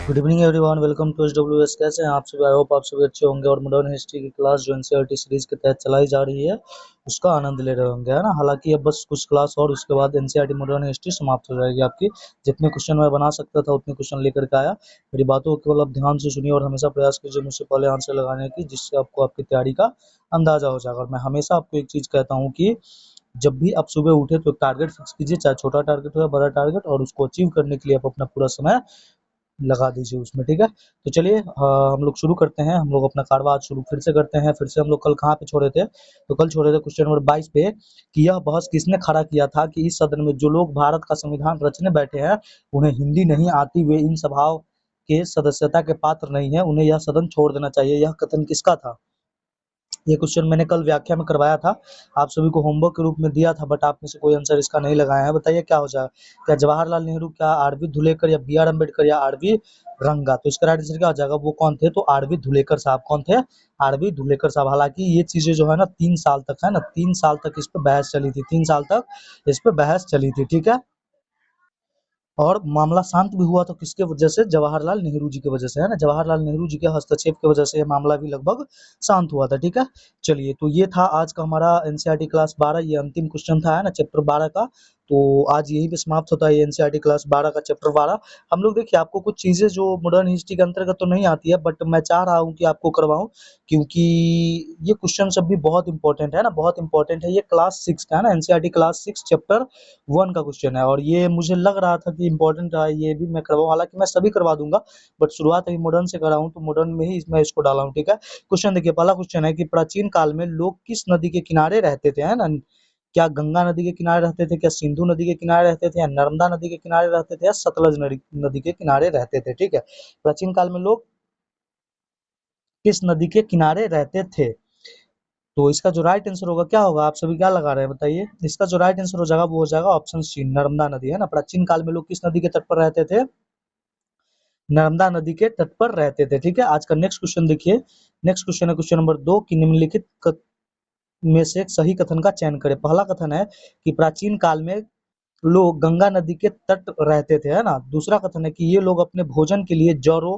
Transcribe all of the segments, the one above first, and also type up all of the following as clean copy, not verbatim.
Good evening everyone, welcome to SWS. कैसे हैं आप सभी? आई होप आप सभी अच्छे होंगे और मॉडर्न हिस्ट्री की क्लास जो एनसीईआरटी सीरीज के तहत चलाई जा रही है उसका आनंद ले रहे होंगे, है ना। हालांकि अब बस कुछ क्लास और उसके बाद एनसीईआरटी मॉडर्न हिस्ट्री समाप्त हो जाएगी आपकी। जितने क्वेश्चन मैं बना सकता था उतने क्वेश्चन लेकर के आया। मेरी बातों को केवल आप ध्यान से सुनिए और हमेशा प्रयास कीजिए मुझसे पहले आंसर लगाने की, जिससे आपको आपकी तैयारी का अंदाजा हो जाएगा। और मैं हमेशा आपको एक चीज कहता हूँ कि जब भी आप सुबह उठे तो टारगेट फिक्स कीजिए, चाहे छोटा टारगेट हो या बड़ा टारगेट, और उसको अचीव करने के लिए आप अपना पूरा समय लगा दीजिए उसमें, ठीक है। तो चलिए हम लोग शुरू करते हैं। हम लोग अपना कारवा आज शुरू फिर से करते हैं। फिर से हम लोग कल कहाँ पे छोड़े थे? तो कल छोड़े थे क्वेश्चन नंबर 22 पे कि यह बहस किसने खड़ा किया था कि इस सदन में जो लोग भारत का संविधान रचने बैठे हैं उन्हें हिंदी नहीं आती, वे इन सभाओं के सदस्यता के पात्र नहीं है, उन्हें यह सदन छोड़ देना चाहिए। यह कथन किसका था? ये क्वेश्चन मैंने कल व्याख्या में करवाया था, आप सभी को होमवर्क के रूप में दिया था, बट आप में से कोई आंसर इसका नहीं लगाया है। बताइए क्या हो जाएगा? क्या जवाहरलाल नेहरू, क्या आरबी धुलेकर, या बी आर अम्बेडकर, या आरबी रंगा? तो इसका राइट आंसर क्या हो जाएगा? वो कौन थे? तो आरबी धुलेकर साहब। कौन थे? आरबी धुलेकर साहब। हालांकि ये चीजें जो है ना 3 साल तक, है ना, 3 साल तक इस पर बहस चली थी, 3 साल तक इस पर बहस चली थी, ठीक है। और मामला शांत भी हुआ तो किसके वजह से? जवाहरलाल नेहरू जी की वजह से, है ना। जवाहरलाल नेहरू जी के हस्तक्षेप की वजह से ये मामला भी लगभग शांत हुआ था, ठीक है। चलिए, तो ये था आज का हमारा एनसीईआरटी क्लास 12। ये अंतिम क्वेश्चन था, है ना, चैप्टर 12 का। तो आज यही पे समाप्त होता है एनसीईआरटी क्लास 12 का चैप्टर 12। हम लोग देखिए, आपको कुछ चीजें जो मॉडर्न हिस्ट्री के अंतर्गत तो नहीं आती है, बट मैं चाह रहा हूँ कि आपको करवाऊं, क्योंकि ये क्वेश्चन सब भी बहुत इंपॉर्टेंट है ना, बहुत इंपॉर्टेंट है। ये क्लास 6 का है ना, एनसीईआरटी क्लास 6 चैप्टर 1 का क्वेश्चन है, और ये मुझे लग रहा था कि इंपॉर्टेंट रहा, ये भी मैं करवाऊँ। हालांकि मैं सभी करवा दूंगा, बट शुरुआत अभी मॉडर्न से कर रहा हूँ, तो मॉडर्न में ही मैं इसको डाला हूँ, ठीक है। क्वेश्चन देखिए, पहला क्वेश्चन है कि प्राचीन काल में लोग किस नदी के किनारे रहते थे, है ना। क्या गंगा नदी के किनारे रहते थे, क्या सिंधु नदी के किनारे रहते थे, या नर्मदा नदी के किनारे रहते थे, या सतलज नदी के किनारे रहते थे, ठीक है। प्राचीन काल में लोग किस नदी के किनारे रहते थे? तो इसका जो राइट आंसर होगा क्या होगा? आप सभी क्या लगा रहे हैं बताइए? इसका जो राइट आंसर हो जाएगा वो हो जाएगा ऑप्शन सी, नर्मदा नदी, है ना। प्राचीन काल में लोग किस नदी के तट पर रहते थे? नर्मदा नदी के तट पर रहते थे, ठीक है। आज का नेक्स्ट क्वेश्चन देखिए। नेक्स्ट क्वेश्चन है क्वेश्चन नंबर 2 कि निम्नलिखित में से एक सही कथन का चयन करें। पहला कथन है कि प्राचीन काल में लोग गंगा नदी के तट रहते थे, है ना। दूसरा कथन है कि ये लोग अपने भोजन के लिए जड़ों,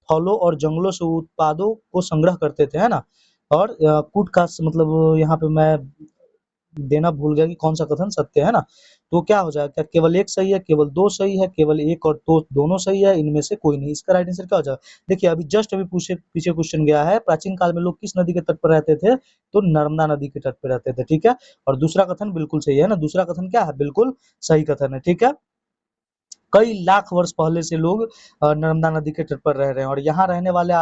फलों और जंगलों से उत्पादों को संग्रह करते थे, है ना। और कूट का मतलब यहाँ पे मैं देना भूल गया कि कौन सा कथन सत्य है ना। तो क्या हो जाएगा? क्या केवल एक सही है, केवल दो सही है, केवल एक और दो दोनों सही है, इनमें से कोई नहीं? इसका राइट आंसर क्या हो जाएगा? देखिए, अभी जस्ट अभी पूछे पीछे क्वेश्चन गया है, प्राचीन काल में लोग किस नदी के तट पर रहते थे? तो नर्मदा नदी के तट पर रहते थे, ठीक है। और दूसरा कथन बिल्कुल सही है ना, दूसरा कथन क्या है? बिल्कुल सही कथन है, ठीक है। कई लाख वर्ष पहले से लोग नर्मदा नदी के तट पर रह रहे हैं, और यहाँ रहने वाले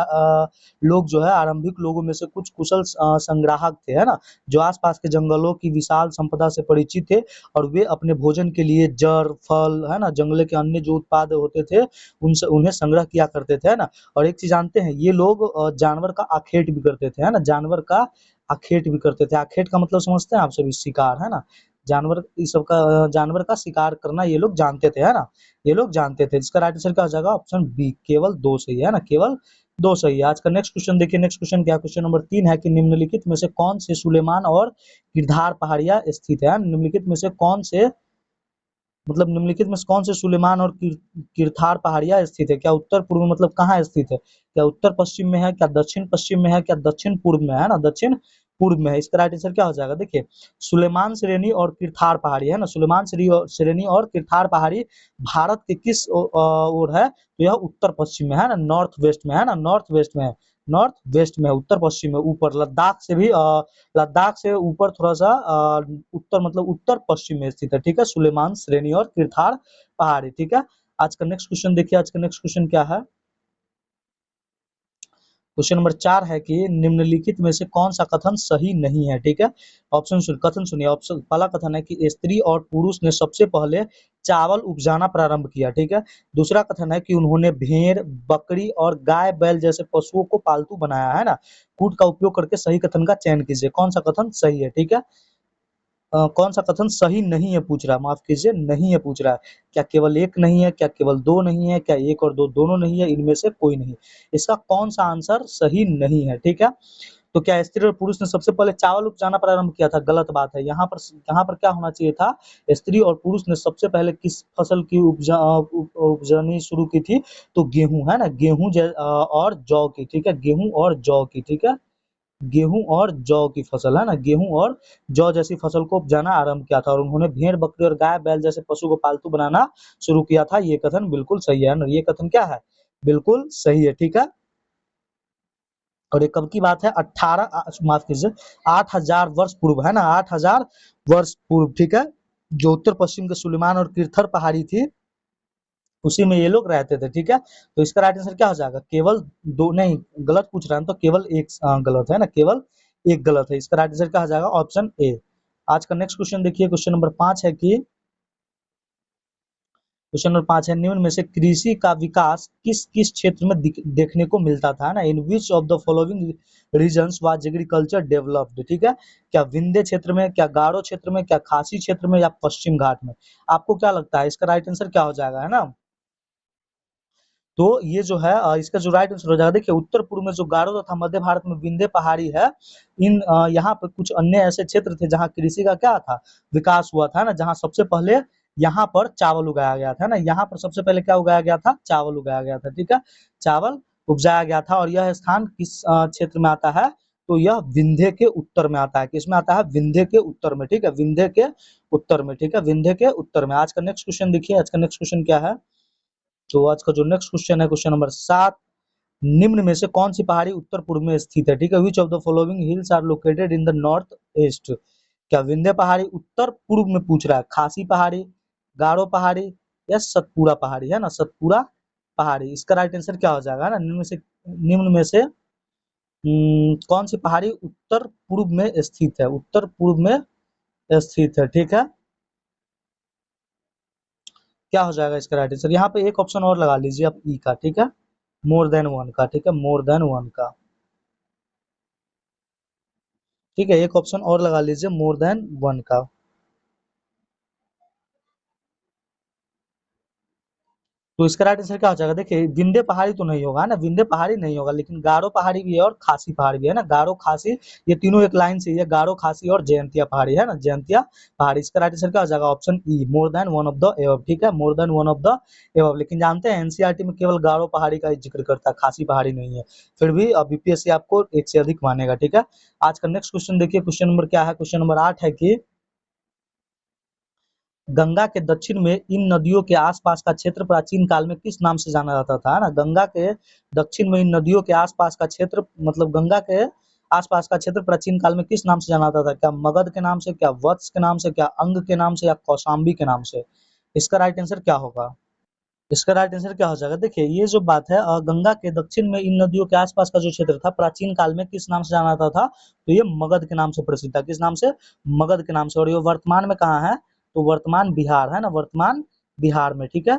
लोग जो है आरंभिक लोगों में से कुछ कुशल संग्राहक थे, है ना, जो आसपास के जंगलों की विशाल संपदा से परिचित थे, और वे अपने भोजन के लिए जड़, फल, है ना, जंगल के अन्य जो उत्पाद होते थे उनसे उन्हें संग्रह किया करते थे, है ना। और एक चीज जानते हैं, ये लोग जानवर का आखेट भी करते थे, है ना, जानवर का आखेट भी करते थे। आखेट का मतलब समझते हैं आप सभी? शिकार, है ना। जानवर इस सब का जानवर का शिकार करना ये लोग जानते थे, है ना। ये लोग जानते थे। इसका राइट आंसर क्या हो जाएगा? ऑप्शन बी, केवल दो सही है ना, केवल दो सही है। आज का नेक्स्ट क्वेश्चन देखिए। नेक्स्ट क्वेश्चन क्या? क्वेश्चन नंबर 3 है कि निम्नलिखित में से कौन से सुलेमान और गिरधार पहाड़ियां स्थित है? निम्नलिखित में से कौन से, मतलब निम्नलिखित में से कौन से सुलेमान और किरथार पहाड़ियां स्थित है? क्या उत्तर पूर्व में, मतलब कहाँ स्थित है? क्या उत्तर पश्चिम में है, क्या दक्षिण पश्चिम में है, क्या दक्षिण पूर्व में है ना, दक्षिण पूर्व में है? इसका राइट आंसर क्या हो जाएगा? देखिए, सुलेमान श्रेणी और किरथार पहाड़ी, है ना, सुलेमान श्रेणी और किरथार पहाड़ी भारत के किस ओर है? तो यह उत्तर पश्चिम में है ना, नॉर्थ वेस्ट में, है ना, नॉर्थ वेस्ट में है। नॉर्थ वेस्ट में, उत्तर पश्चिम में, ऊपर लद्दाख से भी लद्दाख से ऊपर थोड़ा सा उत्तर, मतलब उत्तर पश्चिम में स्थित है, ठीक है, सुलेमान श्रेणी और किरथार पहाड़ी, ठीक है। आज का नेक्स्ट क्वेश्चन देखिए। आज का नेक्स्ट क्वेश्चन क्या है? क्वेश्चन नंबर 4 है कि निम्नलिखित में से कौन सा कथन सही नहीं है, ठीक है। ऑप्शन सुन, कथन सुनिए। ऑप्शन पहला कथन है कि स्त्री और पुरुष ने सबसे पहले चावल उपजाना प्रारंभ किया, ठीक है। दूसरा कथन है कि उन्होंने भेड़, बकरी और गाय, बैल जैसे पशुओं को पालतू बनाया, है ना। कूट का उपयोग करके सही कथन का चयन कीजिए, कौन सा कथन सही है, ठीक है। कौन सा कथन सही नहीं है पूछ रहा है, माफ कीजिए, नहीं है पूछ रहा है। क्या केवल एक नहीं है, क्या केवल दो नहीं है, क्या एक और दो दोनों नहीं है, इनमें से कोई नहीं? इसका कौन सा आंसर सही नहीं है, ठीक है। तो क्या स्त्री और पुरुष ने सबसे पहले चावल उपजाना प्रारंभ किया था? गलत बात है। यहाँ पर क्या होना चाहिए था? स्त्री और पुरुष ने सबसे पहले किस फसल की उपजानी शुरू की थी? तो गेहूं, है ना, गेहूं और जौ की, ठीक है, गेहूं और जौ की, ठीक है, गेहूं और जौ की फसल, है ना, गेहूं और जौ जैसी फसल को उपजाना आरंभ किया था और उन्होंने भेड़ बकरी और गाय बैल जैसे पशु को पालतू बनाना शुरू किया था। ये कथन बिल्कुल सही है ना, ये कथन क्या है? बिल्कुल सही है, ठीक है। और ये कब की बात है? 18 माफ कीजिए 8000 वर्ष पूर्व, है ना, 8000 वर्ष पूर्व, ठीक है, जो उत्तर पश्चिम के सुलेमान और किरथर पहाड़ी थी उसी में ये लोग रहते थे, ठीक है। तो इसका राइट आंसर क्या हो जाएगा? केवल दो नहीं, गलत पूछ रहा है तो केवल एक गलत है ना, केवल एक गलत है। इसका राइट आंसर क्या हो जाएगा? Option A. आज का नेक्स्ट क्वेश्चन देखिए, क्वेश्चन नंबर 5 है कि क्वेश्चन नंबर 5 है, निम्न में से कृषि का विकास किस किस क्षेत्र में देखने को मिलता था, ना, in which of the following reasons was agriculture developed, ठीक है। क्या विंध्य क्षेत्र में, क्या गारो क्षेत्र में, क्या खासी क्षेत्र में, या पश्चिम घाट में? आपको क्या लगता है इसका राइट आंसर क्या हो जाएगा, है ना? तो ये जो है इसका जो राइट आंसर हो जाएगा, देखिए उत्तर पूर्व में जो गारो तथा मध्य भारत में विंध्य पहाड़ी है, इन यहाँ पर कुछ अन्य ऐसे क्षेत्र थे जहाँ कृषि का क्या था? विकास हुआ था ना, जहाँ सबसे पहले यहाँ पर चावल उगाया गया था ना, यहाँ पर सबसे पहले क्या उगाया गया था? चावल उगाया गया था, ठीक है, चावल उपजाया गया था। और यह स्थान किस क्षेत्र में आता है? तो यह विंध्य के उत्तर में आता है। किसमें आता है? विंध्य के उत्तर में, ठीक है, विंध्य के उत्तर में, ठीक है, विंध्य के उत्तर में। आज का नेक्स्ट क्वेश्चन देखिए, आज का नेक्स्ट क्वेश्चन क्या है? तो आज का जो नेक्स्ट क्वेश्चन है क्वेश्चन नंबर 7, निम्न में से कौन सी पहाड़ी उत्तर पूर्व में स्थित है, ठीक है, which of the following hills are located in the north east? क्या विंध्य पहाड़ी उत्तर पूर्व में पूछ रहा है? खासी पहाड़ी, गारो पहाड़ी, या सतपुरा पहाड़ी, है ना, सतपुरा पहाड़ी? इसका राइट आंसर क्या हो जाएगा ना? निम्न में से कौन सी पहाड़ी उत्तर पूर्व में स्थित है? उत्तर पूर्व में स्थित है, ठीक है। क्या हो जाएगा इसका राइट आंसर? यहाँ पे एक ऑप्शन और लगा लीजिए आप, ई का, ठीक है, मोर देन वन का, ठीक है, मोर देन वन का, ठीक है, एक ऑप्शन और लगा लीजिए मोर देन वन का। तो इसका राइट आंसर क्या हो जाएगा? देखिए विंध्य पहाड़ी तो नहीं होगा ना, विंध्य पहाड़ी नहीं होगा, लेकिन गारो पहाड़ी भी है और खासी पहाड़ी भी है ना, गारो खासी, ये तीनों एक लाइन से ही है, गारो खासी और जयंतिया पहाड़ी, है ना, जयंतिया पहाड़ी। इसका राइट आंसर क्या हो जाएगा? Option E, more than one of the above, ठीक है, more than one of the above. लेकिन जानते हैं एनसीईआरटी में केवल गारो पहाड़ी का ही जिक्र करता है, खासी पहाड़ी नहीं है। फिर भी बीपीएससी आपको एक से अधिक मानेगा, ठीक है। आज का नेक्स्ट क्वेश्चन देखिए, क्वेश्चन नंबर क्या है? क्वेश्चन नंबर 8 है कि गंगा के दक्षिण में इन नदियों के आसपास का क्षेत्र प्राचीन काल में किस नाम से जाना जाता था, है ना? गंगा के दक्षिण में इन नदियों के आसपास का क्षेत्र, मतलब गंगा के आसपास का क्षेत्र प्राचीन काल में किस नाम से जाना जाता था? क्या मगध के नाम से, क्या वत्स के नाम से, क्या अंग के नाम से, या कौशाम्बी के नाम से? इसका राइट आंसर क्या होगा? इसका राइट आंसर क्या हो जाएगा? देखिए ये जो बात है, गंगा के दक्षिण में इन नदियों के आसपास का जो क्षेत्र था प्राचीन काल में किस नाम से जाना जाता था? तो ये मगध के नाम से प्रसिद्ध था। किस नाम से? मगध के नाम से। और ये वर्तमान में कहाँ है? तो वर्तमान बिहार, है ना, वर्तमान बिहार में, ठीक है,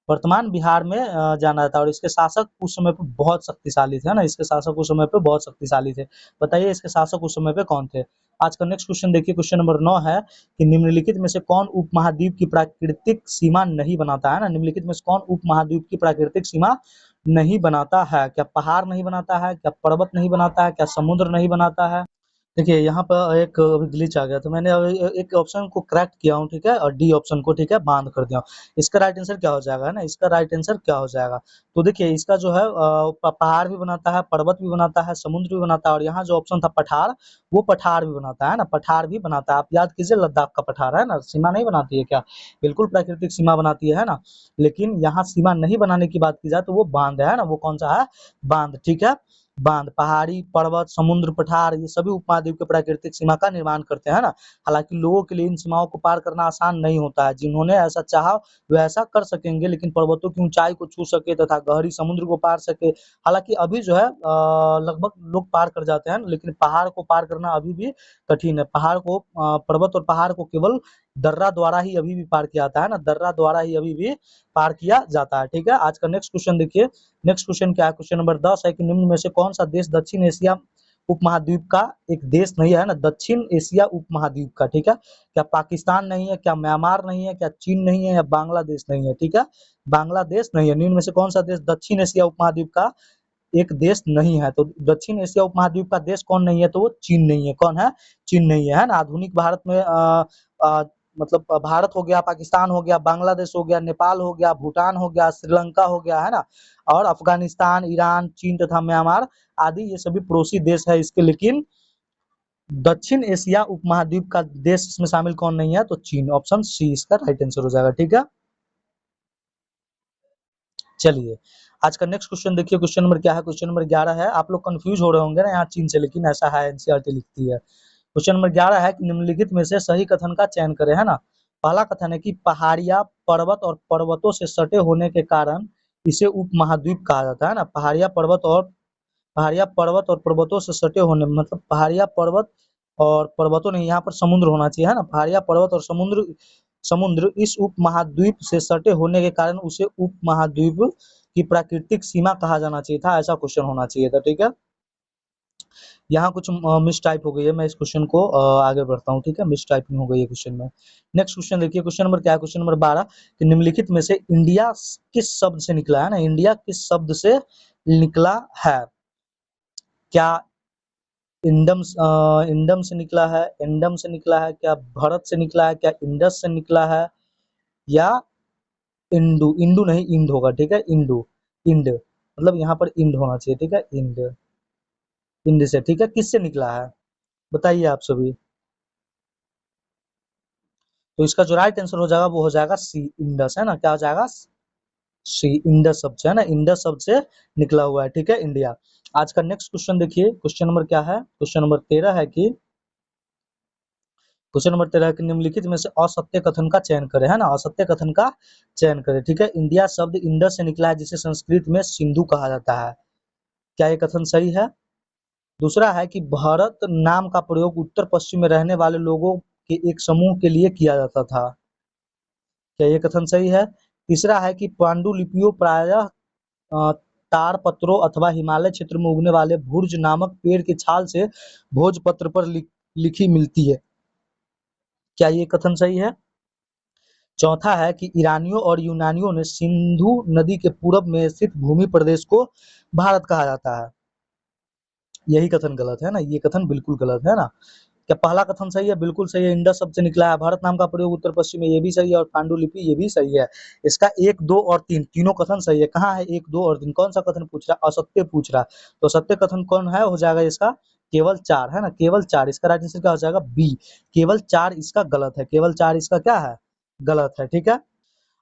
वर्तमान बिहार में जाना था। और इसके शासक उस समय पे बहुत शक्तिशाली थे, है ना, इसके शासक उस समय पे बहुत शक्तिशाली थे। बताइए इसके शासक उस समय पे कौन थे? आज का नेक्स्ट क्वेश्चन देखिए, क्वेश्चन नंबर 9 है कि निम्नलिखित में से कौन उपमहाद्वीप की प्राकृतिक सीमा नहीं बनाता, है ना, निम्नलिखित में से कौन उपमहाद्वीप की प्राकृतिक सीमा नहीं बनाता है? क्या पहाड़ नहीं बनाता है, क्या पर्वत नहीं बनाता है, क्या समुद्र नहीं बनाता है? देखिए यहाँ पर एक अभी ग्लिच आ गया, तो मैंने अभी एक ऑप्शन को करेक्ट किया हूँ, ठीक है, और डी ऑप्शन को, ठीक है, बांद कर दिया हूँ। इसका राइट आंसर क्या हो जाएगा, है ना, इसका राइट आंसर क्या हो जाएगा? तो देखिए इसका जो है पहाड़ भी बनाता है, पर्वत भी बनाता है, समुद्र भी बनाता है, और यहाँ जो ऑप्शन था पठार, वो पठार भी बनाता है ना, पठार भी बनाता है। आप याद कीजिए लद्दाख का पठार, है ना, सीमा नहीं बनाती है क्या? बिल्कुल प्राकृतिक सीमा बनाती है ना। लेकिन यहाँ सीमा नहीं बनाने की बात की जाए तो वो बांध है ना, वो कौन सा है? बांध, ठीक है, बांध, पहाड़ी, पर्वत, समुद्र, पठार, ये सभी उपमहाद्वीप के प्राकृतिक सीमा का निर्माण करते हैं ना। हालांकि लोगों के लिए इन सीमाओं को पार करना आसान नहीं होता है। जिन्होंने ऐसा चाहा वे ऐसा कर सकेंगे, लेकिन पर्वतों की ऊंचाई को छू सके तथा गहरी समुद्र को पार सके, हालांकि अभी जो है लगभग लोग पार कर जाते हैं, लेकिन पहाड़ को पार करना अभी भी कठिन है। पहाड़ को पर्वत और पहाड़ को केवल दर्रा द्वारा ही अभी भी पार किया जाता है ना, दर्रा द्वारा ही अभी भी पार किया जाता है, ठीक है। आज का नेक्स्ट क्वेश्चन देखिए, नेक्स्ट क्वेश्चन क्या है? क्वेश्चन नंबर 10 है कि निम्न में से कौन सा देश दक्षिण एशिया उपमहाद्वीप का एक देश नहीं है ना, दक्षिण एशिया उपमहाद्वीप का, ठीक है। क्या पाकिस्तान नहीं है, क्या म्यांमार नहीं है, क्या चीन नहीं है, या बांग्लादेश नहीं है, ठीक है, बांग्लादेश नहीं है। निम्न में से कौन सा देश दक्षिण एशिया उपमहाद्वीप का एक देश नहीं है। तो दक्षिण एशिया उपमहाद्वीप का देश कौन नहीं है, तो वो चीन नहीं है। कौन है? चीन नहीं है ना। आधुनिक भारत में मतलब भारत हो गया, पाकिस्तान हो गया, बांग्लादेश हो गया, नेपाल हो गया, भूटान हो गया, श्रीलंका हो गया, है ना, और अफगानिस्तान, ईरान, चीन तथा म्यांमार आदि ये सभी पड़ोसी देश है इसके। लेकिन दक्षिण एशिया उपमहाद्वीप का देश इसमें शामिल कौन नहीं है, तो चीन। ऑप्शन सी इसका राइट आंसर हो जाएगा। ठीक है, चलिए आज का नेक्स्ट क्वेश्चन देखिए। क्वेश्चन नंबर क्या है? क्वेश्चन नंबर 11 है। आप लोग कंफ्यूज हो रहे होंगे ना यहाँ चीन से, लेकिन ऐसा है, एनसीईआरटी लिखती है। क्वेश्चन नंबर 11 है कि निम्नलिखित में से सही कथन का चयन करें, है ना। पहला कथन है कि पहाड़िया पर्वत और पर्वतों से सटे होने के कारण इसे उपमहाद्वीप कहा जाता है ना। पहाड़िया पर्वत और पर्वतों से सटे होने, मतलब पहाड़िया पर्वत और पर्वतों नहीं, यहाँ पर समुद्र होना चाहिए, है ना। पहाड़िया पर्वत और समुद्र समुद्र इस उपमहाद्वीप से सटे होने के कारण उसे उपमहाद्वीप की प्राकृतिक सीमा कहा जाना चाहिए था, ऐसा क्वेश्चन होना चाहिए था। ठीक है, यहाँ कुछ मिस टाइप हो गई है, मैं इस क्वेश्चन को आगे बढ़ता हूँ। ठीक है, मिस टाइपिंग हो गई है क्वेश्चन में। नेक्स्ट क्वेश्चन देखिए। क्वेश्चन नंबर क्या है? क्वेश्चन नंबर 12 कि निम्नलिखित में से इंडिया किस शब्द से निकला है ना। इंडिया किस शब्द से निकला है? क्या इंडम से निकला है, एंडम से निकला है, क्या भारत से निकला है, क्या इंडस से निकला है, या इंडू? इंडू नहीं, इंड होगा। ठीक है, इंडू, इंड, मतलब यहाँ पर इंड होना चाहिए। ठीक है, इंड, इंड से। ठीक है, किससे निकला है बताइए आप सभी। तो इसका जो राइट आंसर हो जाएगा वो हो जाएगा सी, इंडस, है ना। क्या हो जाएगा? सी, इंडस शब्द से, है ना, इंडस शब्द से निकला हुआ है। ठीक है, इंडिया। आज का नेक्स्ट क्वेश्चन देखिए। क्वेश्चन नंबर क्या है? क्वेश्चन नंबर 13 है कि क्वेश्चन नंबर 13 कि निम्नलिखित में से असत्य कथन का चयन करें, है ना। असत्य कथन का चयन करें। ठीक है, इंडिया शब्द इंडस से निकला है जिसे संस्कृत में सिंधु कहा जाता है। क्या ये कथन सही है? दूसरा है कि भारत नाम का प्रयोग उत्तर पश्चिम में रहने वाले लोगों के एक समूह के लिए किया जाता था। क्या ये कथन सही है? तीसरा है कि पांडुलिपियों प्रायः ताड़ पत्रों अथवा हिमालय क्षेत्र में उगने वाले भुर्ज नामक पेड़ की छाल से भोजपत्र पर लिखी मिलती है। क्या ये कथन सही है? चौथा है कि ईरानियों और यूनानियों ने सिंधु नदी के पूरब में स्थित भूमि प्रदेश को भारत कहा जाता है। यही कथन गलत है ना, ये कथन बिल्कुल गलत है ना। क्या पहला कथन सही है? बिल्कुल सही है, इंडस शब्द से निकला है। भारत नाम का प्रयोग उत्तर पश्चिम में, ये भी सही है, और पांडुलिपि ये भी सही है। इसका 1, 2 और 3 तीनों कथन सही है। कहाँ है 1, 2 और 3? कौन सा कथन पूछ रहा है? असत्य पूछ रहा है। तो असत्य कथन कौन है? हो जाएगा इसका केवल 4, है ना, केवल 4। इसका राइट आंसर क्या हो जाएगा? बी, केवल 4 इसका गलत है। केवल 4 इसका क्या है? गलत है। ठीक है,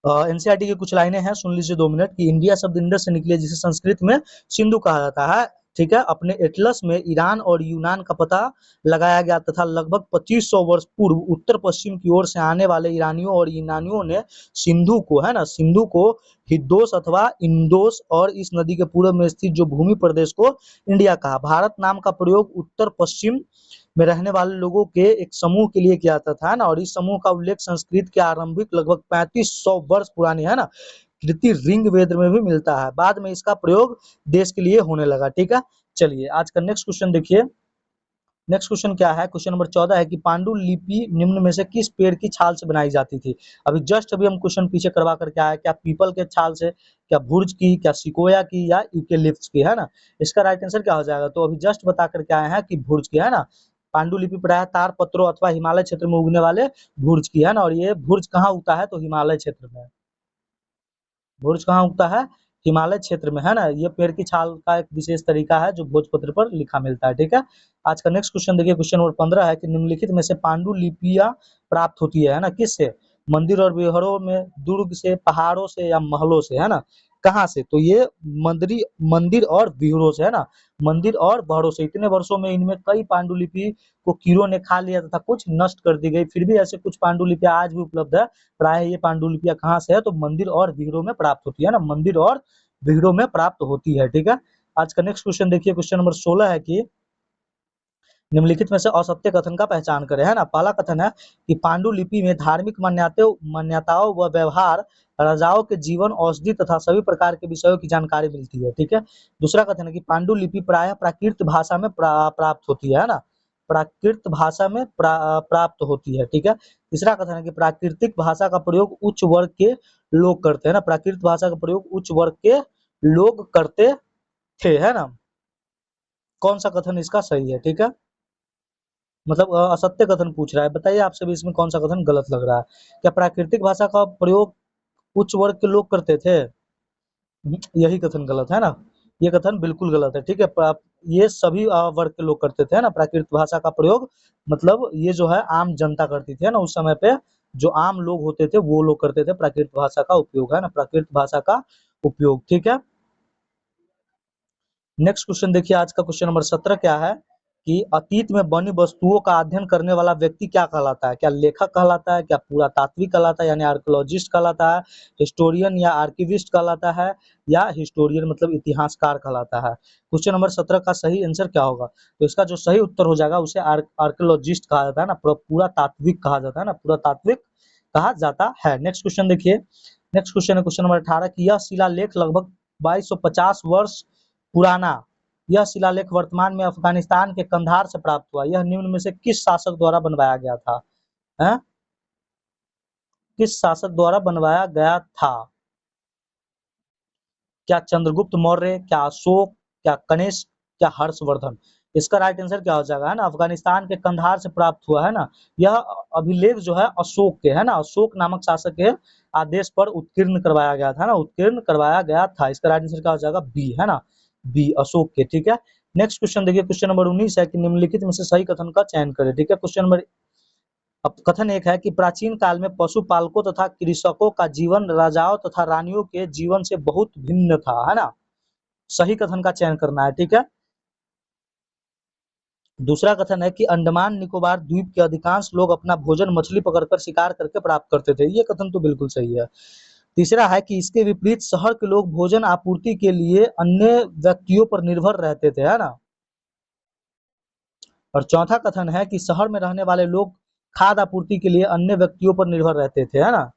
एनसीईआरटी की कुछ लाइनें हैं, सुन लीजिए 2 मिनट की। इंडिया शब्द इंडस से निकले जिसे संस्कृत में सिंधु कहा जाता है। ठीक है, अपने एटलस में ईरान और यूनान का पता लगाया गया तथा लगभग 2500 वर्ष पूर्व उत्तर पश्चिम की ओर से आने वाले ईरानियों और यूनानियों ने सिंधु को, है ना, सिंधु को हिद्दोस अथवा इंडोस और इस नदी के पूर्व में स्थित जो भूमि प्रदेश को इंडिया कहा। भारत नाम का प्रयोग उत्तर पश्चिम में रहने वाले लोगों के एक समूह के लिए किया जाता था ना, और इस समूह का उल्लेख संस्कृत के आरंभिक लगभग 3500 वर्ष पुरानी, है ना, कृति ऋग्वेद में भी मिलता है। बाद में इसका प्रयोग देश के लिए होने लगा। ठीक है, चलिए आज का नेक्स्ट क्वेश्चन देखिए। नेक्स्ट क्वेश्चन क्या है? क्वेश्चन नंबर 14 है कि पांडुलिपि निम्न में से किस पेड़ की छाल से बनाई जाती थी? अभी हम क्वेश्चन पीछे करवा करके आए, क्या पीपल के छाल से, क्या भुर्ज की, क्या सिकोया की, या यूकेलिप्टस की, है ना। इसका राइट आंसर क्या हो जाएगा? तो अभी जस्ट बता करके आए हैं कि भुर्ज की, है ना। पांडुलिपि प्रायः तार पत्रों अथवा हिमालय क्षेत्र में उगने वाले भुर्ज की, है ना, और ये भुर्ज कहाँ उगता है? तो हिमालय क्षेत्र में। भुर्ज कहाँ उगता है? हिमालय क्षेत्र में, है ना। ये पेड़ की छाल का एक विशेष तरीका है जो भोजपत्र पर लिखा मिलता है। ठीक है, आज का नेक्स्ट क्वेश्चन देखिए। क्वेश्चन नंबर 15 है कि निम्नलिखित में से पांडुलिपियां प्राप्त होती है ना, किससे? मंदिर और विहारों में, दुर्ग से, पहाड़ों से, या महलों से, है ना। कहाँ से? तो ये मंदिरी मंदिर और विहारों से, है ना। मंदिर और पहाड़ों से। इतने वर्षों में इनमें कई पांडुलिपि को कीड़ों ने खा लिया तथा कुछ नष्ट कर दी गई, फिर भी ऐसे कुछ पांडुलिपियां आज भी उपलब्ध है। प्राय ये पांडुलिपियां कहाँ से है? तो मंदिर और विहारों में प्राप्त होती है ना, मंदिर और विहारों में प्राप्त होती है। ठीक है, आज का नेक्स्ट क्वेश्चन देखिए। क्वेश्चन नंबर 16 है कि निम्नलिखित में से असत्य कथन का पहचान करें, है ना। पहला कथन है कि पांडुलिपि में धार्मिक मान्यताओं व व्यवहार, राजाओं के जीवन, औषधि तथा सभी प्रकार के विषयों की जानकारी मिलती है। ठीक है, दूसरा कथन है कि पांडुलिपि प्रायः प्राकृत भाषा में प्राप्त होती है ना, प्राकृत भाषा में प्राप्त होती है। ठीक है, तीसरा कथन है कि प्राकृतिक भाषा का प्रयोग उच्च वर्ग के लोग करते हैं ना, प्राकृत भाषा का प्रयोग उच्च वर्ग के लोग करते थे, है ना। कौन सा कथन इसका सही है? ठीक है, मतलब असत्य कथन पूछ रहा है, बताइए आप सभी इसमें कौन सा कथन गलत लग रहा है? क्या प्राकृतिक भाषा का प्रयोग उच्च वर्ग के लोग करते थे? यही कथन गलत है ना, ये कथन बिल्कुल गलत है। ठीक है, ये सभी वर्ग के लोग करते थे, है ना, प्राकृत भाषा का प्रयोग, मतलब ये जो है आम जनता करती थी, है ना, उस समय पे जो आम लोग होते थे वो लोग करते थे प्राकृत भाषा का उपयोग, है ना, प्राकृत भाषा का उपयोग। ठीक है, नेक्स्ट क्वेश्चन देखिए, आज का क्वेश्चन नंबर 17 क्या है कि अतीत में बनी वस्तुओं का अध्ययन करने वाला व्यक्ति क्या कहलाता है? क्या लेखक कहलाता है, क्या पुरातात्विक कहलाता है यानी आर्कियोलॉजिस्ट कहलाता है, हिस्टोरियन या आर्किविस्ट कहलाता है, या हिस्टोरियन मतलब इतिहासकार कहलाता है? क्वेश्चन नंबर 17 का सही आंसर क्या होगा? तो इसका जो सही उत्तर हो जाएगा उसे आर्कियोलॉजिस्ट कहा जाता है ना, पुरातात्विक कहा जाता है ना, पुरातात्विक कहा जाता है। नेक्स्ट क्वेश्चन देखिए, नेक्स्ट क्वेश्चन है क्वेश्चन नंबर 18 की यह शिलालेख लगभग 2250 वर्ष पुराना यह शिलालेख वर्तमान में अफगानिस्तान के कंधार से प्राप्त हुआ। यह निम्न में से किस शासक द्वारा बनवाया गया था? है? किस शासक द्वारा बनवाया गया था? क्या चंद्रगुप्त मौर्य, क्या अशोक, क्या कनिष्क, क्या हर्षवर्धन? इसका राइट आंसर क्या हो जाएगा, है ना, अफगानिस्तान के कंधार से प्राप्त हुआ, है ना। यह अभिलेख जो है अशोक के, है ना, अशोक नामक शासक के आदेश पर उत्कीर्ण करवाया गया था ना, उत्कीर्ण करवाया गया था। इसका राइट आंसर क्या हो जाएगा? बी, है ना, बी अशोक के। ठीक है, नेक्स्ट क्वेश्चन देखिए, क्वेश्चन नंबर 19 है कि निम्नलिखित में से सही कथन का चयन करें। ठीक है, क्वेश्चन नंबर अब कथन एक है कि प्राचीन काल में पशुपालकों तथा कृषकों का जीवन राजाओं तथा रानियों के जीवन से बहुत भिन्न था, है ना। सही कथन का चयन करना है। ठीक है, दूसरा कथन है कि अंडमान निकोबार द्वीप के अधिकांश लोग अपना भोजन मछली पकड़कर शिकार करके प्राप्त करते थे। ये कथन तो बिल्कुल सही है। तीसरा है कि इसके विपरीत शहर के लोग भोजन आपूर्ति के लिए अन्य व्यक्तियों पर निर्भर रहते थे, है ना। और चौथा कथन है कि शहर में रहने वाले लोग खाद्य आपूर्ति के लिए अन्य व्यक्तियों पर निर्भर रहते थे, है ना।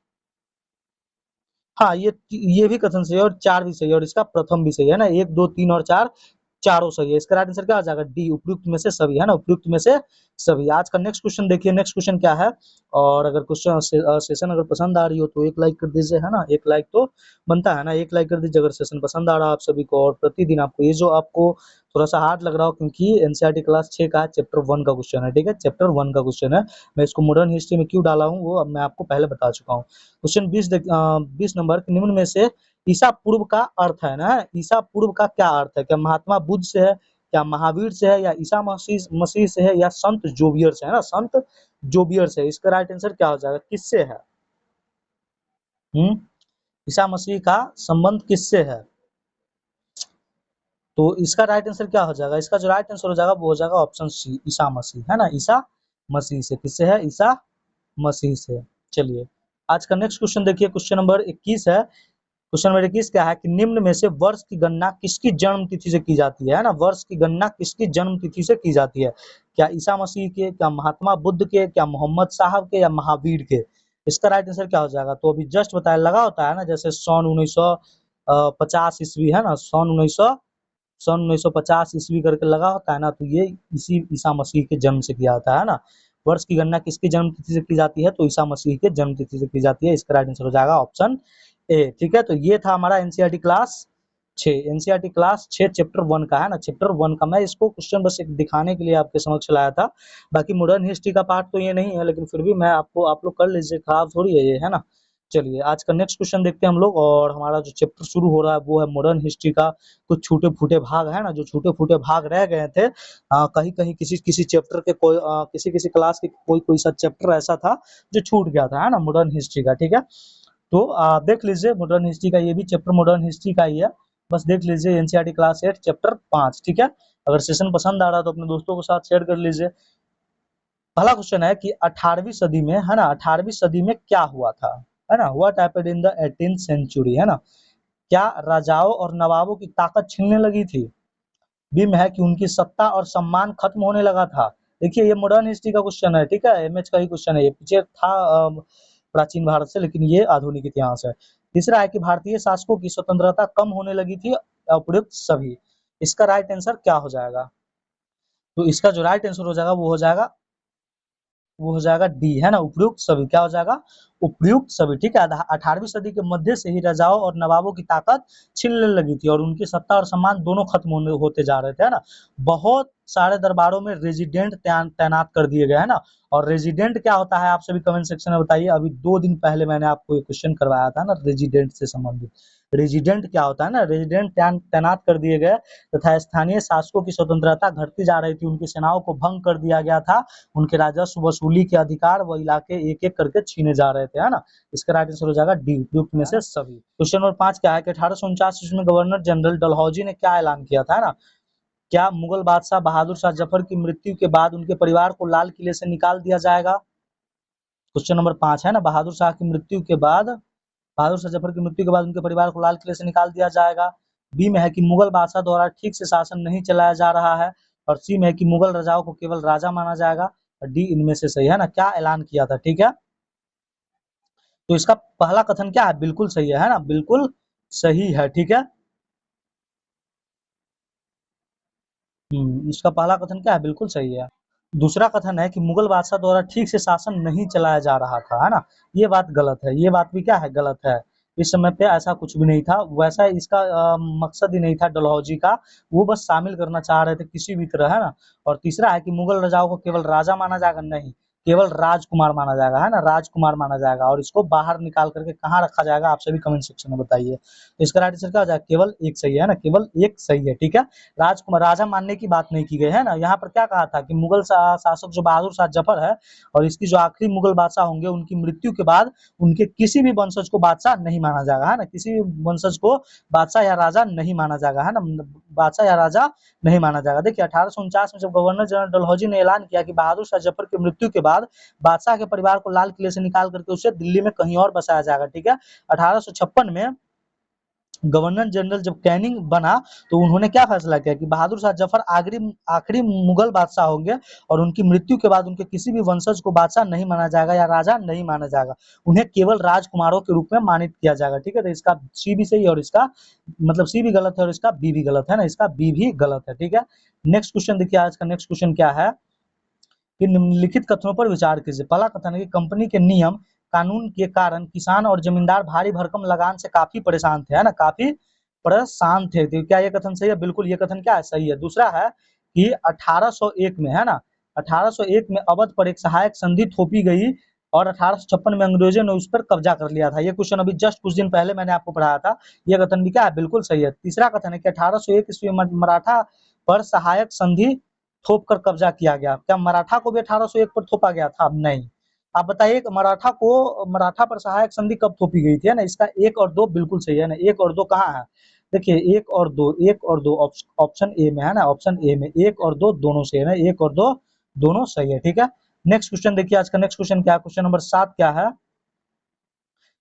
हाँ, ये भी कथन सही है और 4 भी सही है और इसका प्रथम भी सही है ना, 1, 2, 3 और 4 चारों सही है। इसका राइट आंसर क्या हो जाएगा? डी, उपयुक्त में से सभी, है ना, उपयुक्त में से सभी। आज का नेक्स्ट क्वेश्चन देखिए, नेक्स्ट क्वेश्चन क्या है? और अगर क्वेश्चन सेशन अगर पसंद आ रही हो तो एक लाइक कर दीजिए, है ना, एक लाइक तो बनता है ना, एक लाइक कर दीजिए अगर सेशन पसंद आ रहा है आप सभी को। और प्रतिदिन आपको ये जो आपको थोड़ा सा हार्ड लग रहा हो क्योंकि एनसीईआरटी क्लास 6 का चैप्टर 1 का क्वेश्चन है। ठीक है, चैप्टर 1 का क्वेश्चन है। मैं इसको मॉडर्न हिस्ट्री में क्यों डाला हूँ वो अब मैं आपको पहले बता चुका हूँ। क्वेश्चन 20 नंबर निम्न में से ईसा पूर्व का अर्थ है ना, ईसा पूर्व का क्या अर्थ है? क्या महात्मा बुद्ध से है, क्या महावीर से है, या ईसा मसीह मसीह से है, या संत जोबियर से है ना, संत जोबियर से? इसका राइट आंसर क्या हो जाएगा? किससे है? हम्म, ईसा मसीह का संबंध किससे है? तो इसका राइट आंसर क्या हो जाएगा? इसका जो राइट आंसर हो जाएगा वो हो जाएगा ऑप्शन सी, ईसा मसीह, है ना, ईसा मसीह से। किससे है? ईसा मसीह से। चलिए, आज का नेक्स्ट क्वेश्चन देखिए, क्वेश्चन नंबर 21 है। क्वेश्चन नंबर 21 क्या है कि निम्न में से वर्ष की गणना किसकी जन्म तिथि से की जाती है ना, वर्ष की गणना किसकी जन्म तिथि से की जाती है? क्या ईसा मसीह के, क्या महात्मा बुद्ध के, क्या मोहम्मद साहब के, या महावीर के? इसका राइट आंसर क्या हो जाएगा? तो अभी जस्ट बताया लगा होता है ना, जैसे सन 1950 ईस्वी, है ना, सन 1950 ईस्वी करके लगा होता है ना, तो ये इसी ईसा मसीह के जन्म से किया होता है ना। वर्ष की गणना किसकी जन्म तिथि से की जाती है? तो ईसा मसीह के जन्म तिथि से की जाती है। इसका राइट आंसर हो जाएगा ऑप्शन ए। ठीक है, तो ये था हमारा NCERT class 6, NCERT class 6 chapter 1 का, है ना, चैप्टर 1 का। मैं इसको क्वेश्चन बस एक दिखाने के लिए आपके समक्ष लाया था। बाकी मॉडर्न हिस्ट्री का पार्ट तो ये नहीं है, लेकिन फिर भी मैं आपको आप लोग कर लीजिए, खराब थोड़ी है ये, है ना। चलिए, आज का नेक्स्ट क्वेश्चन देखते हैं हम लोग। और हमारा जो चैप्टर शुरू हो रहा है वो है मॉडर्न हिस्ट्री का कुछ छूटे फूटे भाग, है ना, जो छूटे फूटे भाग रह गए थे। कहीं कहीं किसी किसी चैप्टर के कोई किसी किसी क्लास के कोई कोई सा चैप्टर ऐसा था जो छूट गया था, है ना, मॉडर्न हिस्ट्री का। ठीक है, तो देख लीजिए मॉडर्न हिस्ट्री का ये भी चैप्टर मॉडर्न हिस्ट्री का ही है। बस देख लीजिए एनसीईआरटी क्लास 8 चैप्टर 5। ठीक है, अगर सेशन पसंद आ रहा है तो अपने दोस्तों के साथ शेयर कर लीजिए। पहला क्वेश्चन है कि 18वीं सदी में, है ना, 18वीं सदी में क्या हुआ था, है ना, what happened in the 18th century, है ना। क्या राजाओं और नवाबों की ताकत छिनने लगी थी? बी में है कि उनकी सत्ता और सम्मान खत्म होने लगा था। देखिए, ये मॉडर्न हिस्ट्री का क्वेश्चन है। ठीक है, एमएच का ही क्वेश्चन है, ये पीछे था प्राचीन भारत से, लेकिन ये आधुनिक इतिहास है। तीसरा है कि भारतीय शासकों की स्वतंत्रता कम होने लगी थी। उपयुक्त सभी। इसका राइट आंसर क्या हो जाएगा? तो इसका जो राइट आंसर हो जाएगा वो हो जाएगा डी, है ना, उपयुक्त सभी। क्या हो जाएगा? उपयुक्त सभी, ठीक है। 18वीं सदी के मध्य से ही राजाओं और नवाबों की ताकत छिनने लगी थी और उनकी सत्ता और सम्मान दोनों खत्म होते जा रहे थे, है ना। बहुत सारे दरबारों में रेजिडेंट तैनात कर दिए गए, है ना। और रेजिडेंट क्या होता है, आप सभी कमेंट सेक्शन में बताइए। अभी 2 दिन पहले मैंने आपको एक क्वेश्चन करवाया था ना रेजिडेंट से संबंधित। रेजिडेंट क्या होता है ना, रेजिडेंट तैनात कर दिए गए तथा स्थानीय शासकों की स्वतंत्रता घटती जा रही थी, उनकी सेनाओं को भंग कर दिया गया था, उनके राजस्व वसूली के अधिकार वो इलाके एक एक करके छीने जा रहे थे, है ना। इसका राइट आंसर हो जाएगा डी, उपयुक्त में से सभी। क्वेश्चन नंबर 5 क्या है कि 1849 ईस्वी में गवर्नर जनरल डलहौजी ने क्या ऐलान किया था, है ना। क्या मुगल बादशाह बहादुर शाह जफर की मृत्यु के बाद उनके परिवार को लाल किले से निकाल दिया जाएगा। क्वेश्चन नंबर 5 है ना, बहादुर शाह की मृत्यु के बाद, बहादुर शाह जफर की मृत्यु के बाद उनके परिवार को लाल किले से निकाल दिया जाएगा। बी में है कि मुगल बादशाह द्वारा ठीक से शासन नहीं चलाया जा रहा है। और सी में है कि मुगल राजाओं को केवल राजा माना जाएगा। और डी इनमें से सही है ना, क्या ऐलान किया था, ठीक है। तो इसका पहला कथन क्या है, बिल्कुल सही है ना, बिल्कुल सही है, ठीक है। इसका पहला कथन क्या है, बिल्कुल सही है। दूसरा कथन है कि मुगल बादशाह द्वारा ठीक से शासन नहीं चलाया जा रहा था, है ना। ये बात गलत है, ये बात भी क्या है, गलत है। इस समय पे ऐसा कुछ भी नहीं था, वैसा इसका मकसद ही नहीं था डलहौजी का, वो बस शामिल करना चाह रहे थे किसी भी तरह, है ना। और तीसरा है कि मुगल राजाओं को केवल राजा माना जाएगा, नहीं, केवल राजकुमार माना जाएगा, है ना, राजकुमार माना जाएगा। और इसको बाहर निकाल करके कहाँ रखा जाएगा, आप सभी कमेंट सेक्शन में बताइए। तो इसका राइट आंसर क्या हो जाएगा, केवल एक सही है ना, केवल एक सही है, ठीक है। राजकुमार राजा मानने की बात नहीं की गई है ना, यहाँ पर क्या कहा था कि मुगल शासक जो बहादुर शाह जफर है और इसकी जो आखिरी मुगल बादशाह होंगे, उनकी मृत्यु के बाद उनके किसी भी वंशज को बादशाह नहीं माना जाएगा, है ना, किसी भी वंशज को बादशाह या राजा नहीं माना जाएगा, है ना, बादशाह या राजा नहीं माना जाएगा। देखिए 1849 में जब गवर्नर जनरल डलहौजी ने ऐलान किया कि बहादुर शाह जफर की मृत्यु के बाद बादशाह के परिवार को लाल किले से निकाल करके उसे दिल्ली में कहीं और बसाया जाएगा, ठीक है। 1856 में गवर्नर जनरल जब कैनिंग बना तो उन्होंने क्या फैसला किया कि बहादुर शाह जफर आखिरी मुगल बादशाह होंगे और उनकी मृत्यु के बाद उनके किसी भी वंशज को बादशाह नहीं माना जाएगा या राजा नहीं माना जाएगा, उन्हें केवल राजकुमारों के रूप में मानित किया जाएगा, ठीक है। तो इसका सी भी सही और इसका मतलब सी भी गलत है और इसका बी भी गलत है ना, इसका बी भी गलत है, ठीक है। नेक्स्ट क्वेश्चन देखिए, आज का नेक्स्ट क्वेश्चन क्या है कि निम्नलिखित कथनों पर विचार कीजिए। पहला कथन है कि कंपनी के नियम कानून के कारण किसान और जमींदार भारी भरकम लगान से काफी परेशान थे, है ना, काफी परेशान थे। तो क्या ये कथन सही है, बिल्कुल ये कथन क्या है, सही है। दूसरा है कि 1801 में, है ना, 1801 में अवध पर एक सहायक संधि थोपी गई और 1856 में अंग्रेजों ने उस पर कब्जा कर लिया था। ये क्वेश्चन अभी जस्ट कुछ दिन पहले मैंने आपको पढ़ाया था। ये कथन भी क्या है, बिल्कुल सही है। तीसरा कथन है कि 1801 ईस्वी में मराठा पर सहायक संधि थोप कर कब्जा किया गया। क्या मराठा को भी 1801 पर थोपा गया था, नहीं। आप बताइए मराठा पर सहायक संधि कब थोपी गई थी, है ना। इसका 1 और 2 बिल्कुल सही है ना, 1 और 2 कहाँ है, देखिए 1 और 2 ऑप्शन ए में है ना, ऑप्शन ए में 1 और 2 दोनों सही है ना, 1 और 2 दोनों सही है, ठीक है। नेक्स्ट क्वेश्चन देखिए, आज का नेक्स्ट क्वेश्चन क्या है, क्वेश्चन नंबर 7 क्या है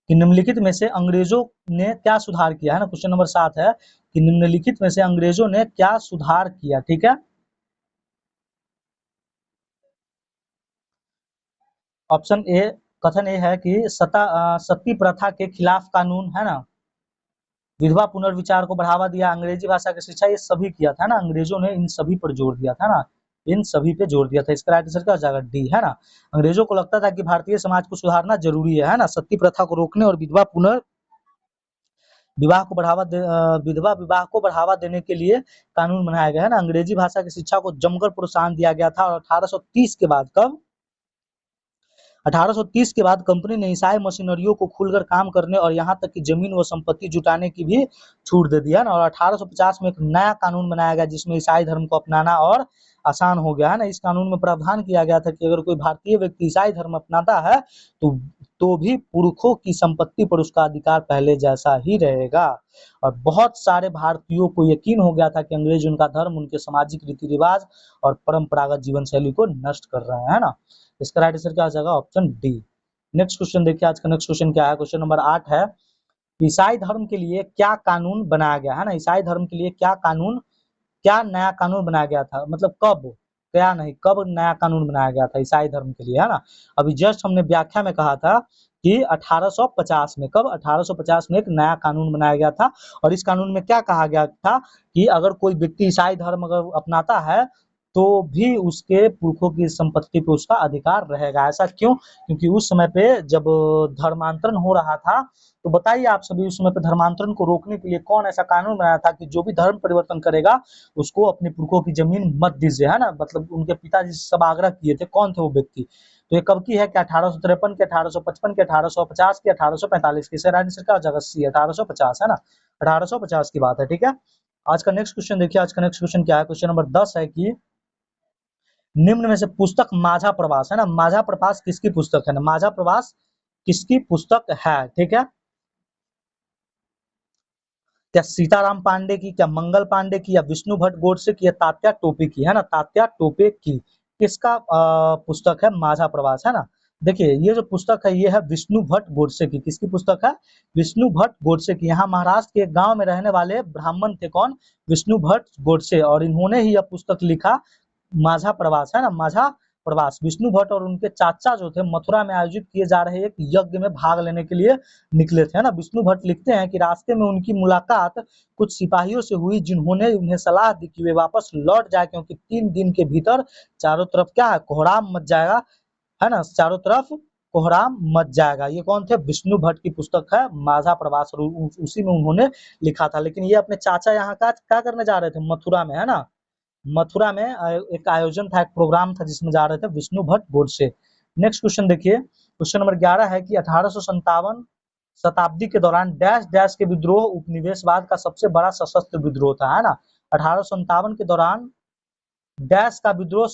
कि निम्नलिखित में से अंग्रेजों ने क्या सुधार किया, है ना। क्वेश्चन नंबर 7 है कि निम्नलिखित में से अंग्रेजों ने क्या सुधार किया, ठीक है। ऑप्शन ए, कथन ए है कि सती प्रथा के खिलाफ कानून, है ना, विधवा पुनर्विचार को बढ़ावा दिया, अंग्रेजी भाषा की शिक्षा, ये सभी किया था ना, अंग्रेजों ने इन सभी पर जोर दिया था ना, इन सभी पे जोर दिया था। इसका राइट आंसर क्या हो जाएगा, डी, है ना। अंग्रेजों को लगता था कि भारतीय समाज को सुधारना जरूरी है ना, सती प्रथा को रोकने और विधवा विवाह को बढ़ावा देने के लिए कानून बनाया गया, है ना। अंग्रेजी भाषा की शिक्षा को जमकर प्रोत्साहन दिया गया था और 1830 के बाद, कब, 1830 के बाद कंपनी ने ईसाई मशीनरियों को खुलकर काम करने और यहाँ तक कि जमीन व संपत्ति जुटाने की भी छूट दे दिया ना। और 1850 में एक नया कानून बनाया गया जिसमें ईसाई धर्म को अपनाना और आसान हो गया, है ना। इस कानून में प्रावधान किया गया था कि अगर कोई भारतीय व्यक्ति ईसाई धर्म अपनाता है तो भी पुरखों की संपत्ति पर उसका अधिकार पहले जैसा ही रहेगा। और बहुत सारे भारतीयों को यकीन हो गया था कि अंग्रेज उनका धर्म, उनके सामाजिक रीति रिवाज और परंपरागत जीवन शैली को नष्ट कर रहे हैं, है ना। इसका राइट आंसर क्या हो जाएगा, ऑप्शन डी। नेक्स्ट क्वेश्चन देखिए, आज का नेक्स्ट क्वेश्चन क्या है, क्वेश्चन नंबर 8 है, ईसाई धर्म के लिए क्या कानून बनाया गया, है ना। ईसाई धर्म के लिए क्या नया कानून बनाया गया था, मतलब कब, क्या नहीं, कब नया कानून बनाया गया था ईसाई धर्म के लिए, है ना। अभी जस्ट हमने व्याख्या में कहा था कि 1850 में, कब, 1850 में एक नया कानून बनाया गया था। और इस कानून में क्या कहा गया था कि अगर कोई व्यक्ति ईसाई धर्म अगर अपनाता है तो भी उसके पुरखों की संपत्ति पे उसका अधिकार रहेगा। ऐसा क्यों? क्योंकि उस समय पे जब धर्मांतरण हो रहा था, तो बताइए आप सभी, उस समय पे धर्मांतरण को रोकने के लिए कौन ऐसा कानून बनाया था कि जो भी धर्म परिवर्तन करेगा उसको अपने पुरखों की जमीन मत दीजिए, है ना? मतलब उनके पिताजी से सब आग्रह किए थे। कौन थे वो व्यक्ति? तो ये कब की है? क्या 1853 की, 1855 की, 1850 की, 1845 की? इसका राइट आंसर क्या हो जाएगा? सी, 1850, है ना? 1850 की बात है, ठीक है। आज का नेक्स्ट क्वेश्चन देखिए, आज का नेक्स्ट क्वेश्चन क्या है? क्वेश्चन नंबर 10 है कि निम्न में से पुस्तक माझा प्रवास, है ना? माझा प्रवास किसकी पुस्तक है ना? माझा प्रवास किसकी पुस्तक है? ठीक है। क्या सीताराम पांडे की, क्या मंगल पांडे की, या विष्णु भट्ट गोडसे की, या तात्या टोपे की, है ना? तात्या टोपे की। किसका पुस्तक है माझा प्रवास, है ना? देखिए ये जो पुस्तक है ये है विष्णु भट्ट गोडसे की। किसकी पुस्तक है? विष्णु भट्ट गोडसे की। यहाँ महाराष्ट्र के एक गांव में रहने वाले ब्राह्मण थे। कौन? विष्णु भट्ट गोडसे। और इन्होंने ही यह पुस्तक लिखा, माझा प्रवास, है ना? माझा प्रवास। विष्णु भट्ट और उनके चाचा जो थे मथुरा में आयोजित किए जा रहे एक यज्ञ में भाग लेने के लिए निकले थे, है ना? विष्णु भट्ट लिखते हैं कि रास्ते में उनकी मुलाकात कुछ सिपाहियों से हुई जिन्होंने उन्हें सलाह दी कि वे वापस लौट जाए, क्योंकि 3 दिन के भीतर चारों तरफ क्या है? कोहराम मच जाएगा, है ना? चारों तरफ कोहराम मच जाएगा। ये कौन थे? विष्णु भट्ट की पुस्तक है माझा प्रवास, और उसी में उन्होंने लिखा था। लेकिन ये अपने चाचा यहाँ का क्या करने जा रहे थे? मथुरा में, है ना? मथुरा में एक आयोजन था, एक प्रोग्राम था जिसमें जा रहे थे विष्णु भट्ट गोडसे। नेक्स्ट क्वेश्चन देखिए, क्वेश्चन नंबर 11 है कि 1857 शताब्दी के दौरान डैश डैश के विद्रोह उपनिवेशवाद का सबसे बड़ा सशस्त्र विद्रोह था, है ना? 1857 के दौरान डैश का विद्रोह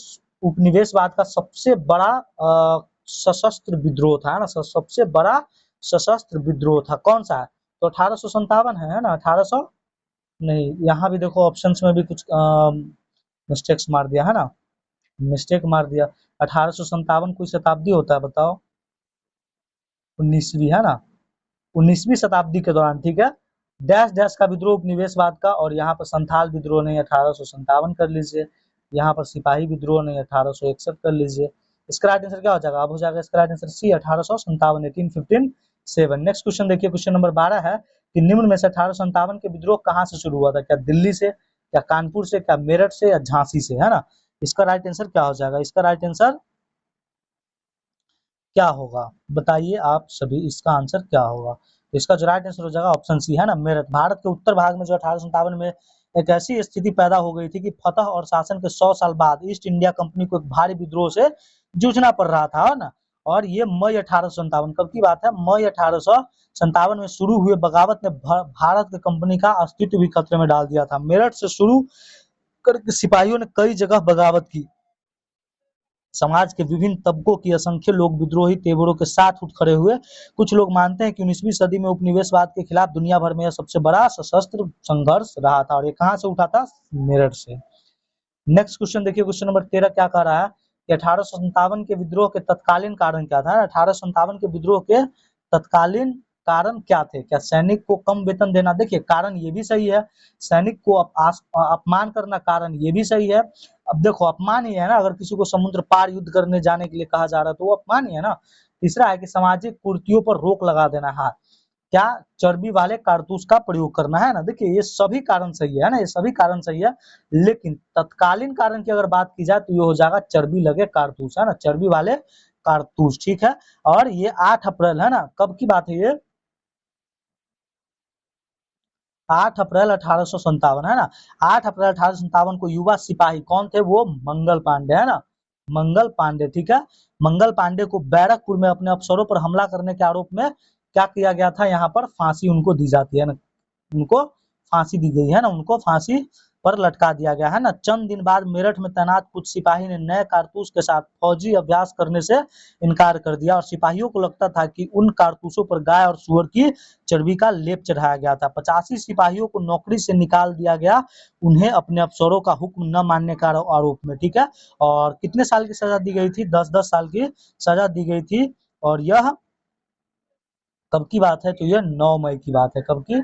उपनिवेशवाद का सबसे बड़ा सशस्त्र विद्रोह था, है ना? सबसे बड़ा सशस्त्र विद्रोह था। कौन सा है? तो 1857 है ना? 1800 नहीं, यहाँ भी देखो ऑप्शंस में भी कुछ मिस्टेक्स मार दिया, है ना? मिस्टेक मार दिया। 1857 कोई शताब्दी होता है बताओ? 19वीं, है ना? 19वीं शताब्दी के दौरान, ठीक है। डैश डैश का विद्रोह उपनिवेशवाद का, और यहाँ पर संथाल विद्रोह नहीं, 1857 कर लीजिए। यहाँ पर सिपाही विद्रोह नहीं, 1861 कर लीजिए। इसका राइट आंसर क्या हो जाएगा? अब हो जाएगा इसका right answer C, 1857, 1857। Next question देखिए, क्वेश्चन नंबर 12 है कि निम्न में से 1857 के विद्रोह कहाँ से शुरू हुआ था? क्या दिल्ली से, क्या कानपुर से, क्या मेरठ से, या झांसी से, है ना? इसका राइट आंसर क्या हो जाएगा? इसका राइट आंसर क्या होगा? बताइए आप सभी, इसका आंसर क्या होगा? तो इसका जो राइट आंसर हो जाएगा ऑप्शन सी, है ना? मेरठ। भारत के उत्तर भाग में जो 1857 में एक ऐसी स्थिति पैदा हो गई थी कि फतह और शासन के 100 साल बाद ईस्ट इंडिया कंपनी को एक भारी विद्रोह से जूझना पड़ रहा था, है ना? और ये मई 1857 कब की बात है? मई 1857 में शुरू हुए बगावत ने भारत की कंपनी का अस्तित्व भी खतरे में डाल दिया था। मेरठ से शुरू करके सिपाहियों ने कई जगह बगावत की। समाज के विभिन्न तबकों की असंख्य लोग विद्रोही तेवरों के साथ उठ खड़े हुए। कुछ लोग मानते हैं कि 19वीं सदी में उपनिवेशवाद के खिलाफ दुनिया भर में यह सबसे बड़ा सशस्त्र संघर्ष रहा था, और ये कहाँ से उठा था? मेरठ से। नेक्स्ट क्वेश्चन देखिए, क्वेश्चन नंबर 13 क्या कह रहा है कि 1857 के विद्रोह के तत्कालीन कारण क्या था? 1857 के विद्रोह के तत्कालीन कारण क्या थे? क्या सैनिक को कम वेतन देना? देखिए कारण ये भी सही है, सैनिक को अपमान करना कारण ये भी सही है। अब देखो अपमान ही है ना, अगर किसी को समुद्र पार युद्ध करने जाने के लिए कहा जा रहा है तो वो अपमान ही है ना। तीसरा है कि सामाजिक कुरीतियों पर रोक लगा देना है। क्या? चर्बी वाले कारतूस का प्रयोग करना, है ना? देखिए ये सभी कारण सही है ना, ये सभी कारण सही है। लेकिन तत्कालीन कारण की अगर बात की जाए तो ये हो जाएगा चर्बी लगे कारतूस, है ना? चर्बी वाले कारतूस, ठीक है। और ये 8 अप्रैल, है ना? कब की बात है ये? 8 अप्रैल 1857, है ना? 8 अप्रैल 1857 को युवा सिपाही कौन थे? वो मंगल पांडे, है ना? मंगल पांडे, ठीक है। मंगल पांडे को बैरकपुर में अपने अफसरों पर हमला करने के आरोप में क्या किया गया था? यहाँ पर फांसी उनको दी जाती है ना, उनको फांसी दी गई है ना, उनको फांसी पर लटका दिया गया है ना। चंद दिन बाद मेरठ में तैनात कुछ सिपाही ने नए कारतूस के साथ फौजी अभ्यास करने से इनकार कर दिया, और सिपाहियों को लगता था कि उन कारतूसों पर गाय और सुअर की चर्बी का लेप चढ़ाया गया था। 85 सिपाहियों को नौकरी से निकाल दिया गया, उन्हें अपने अफसरों का हुक्म न मानने का आरोप में, ठीक है। और कितने साल की सजा दी गई थी? 10-10 साल की सजा दी गई थी। और यह कब की बात है? तो यह 9 मई की बात है। कब की?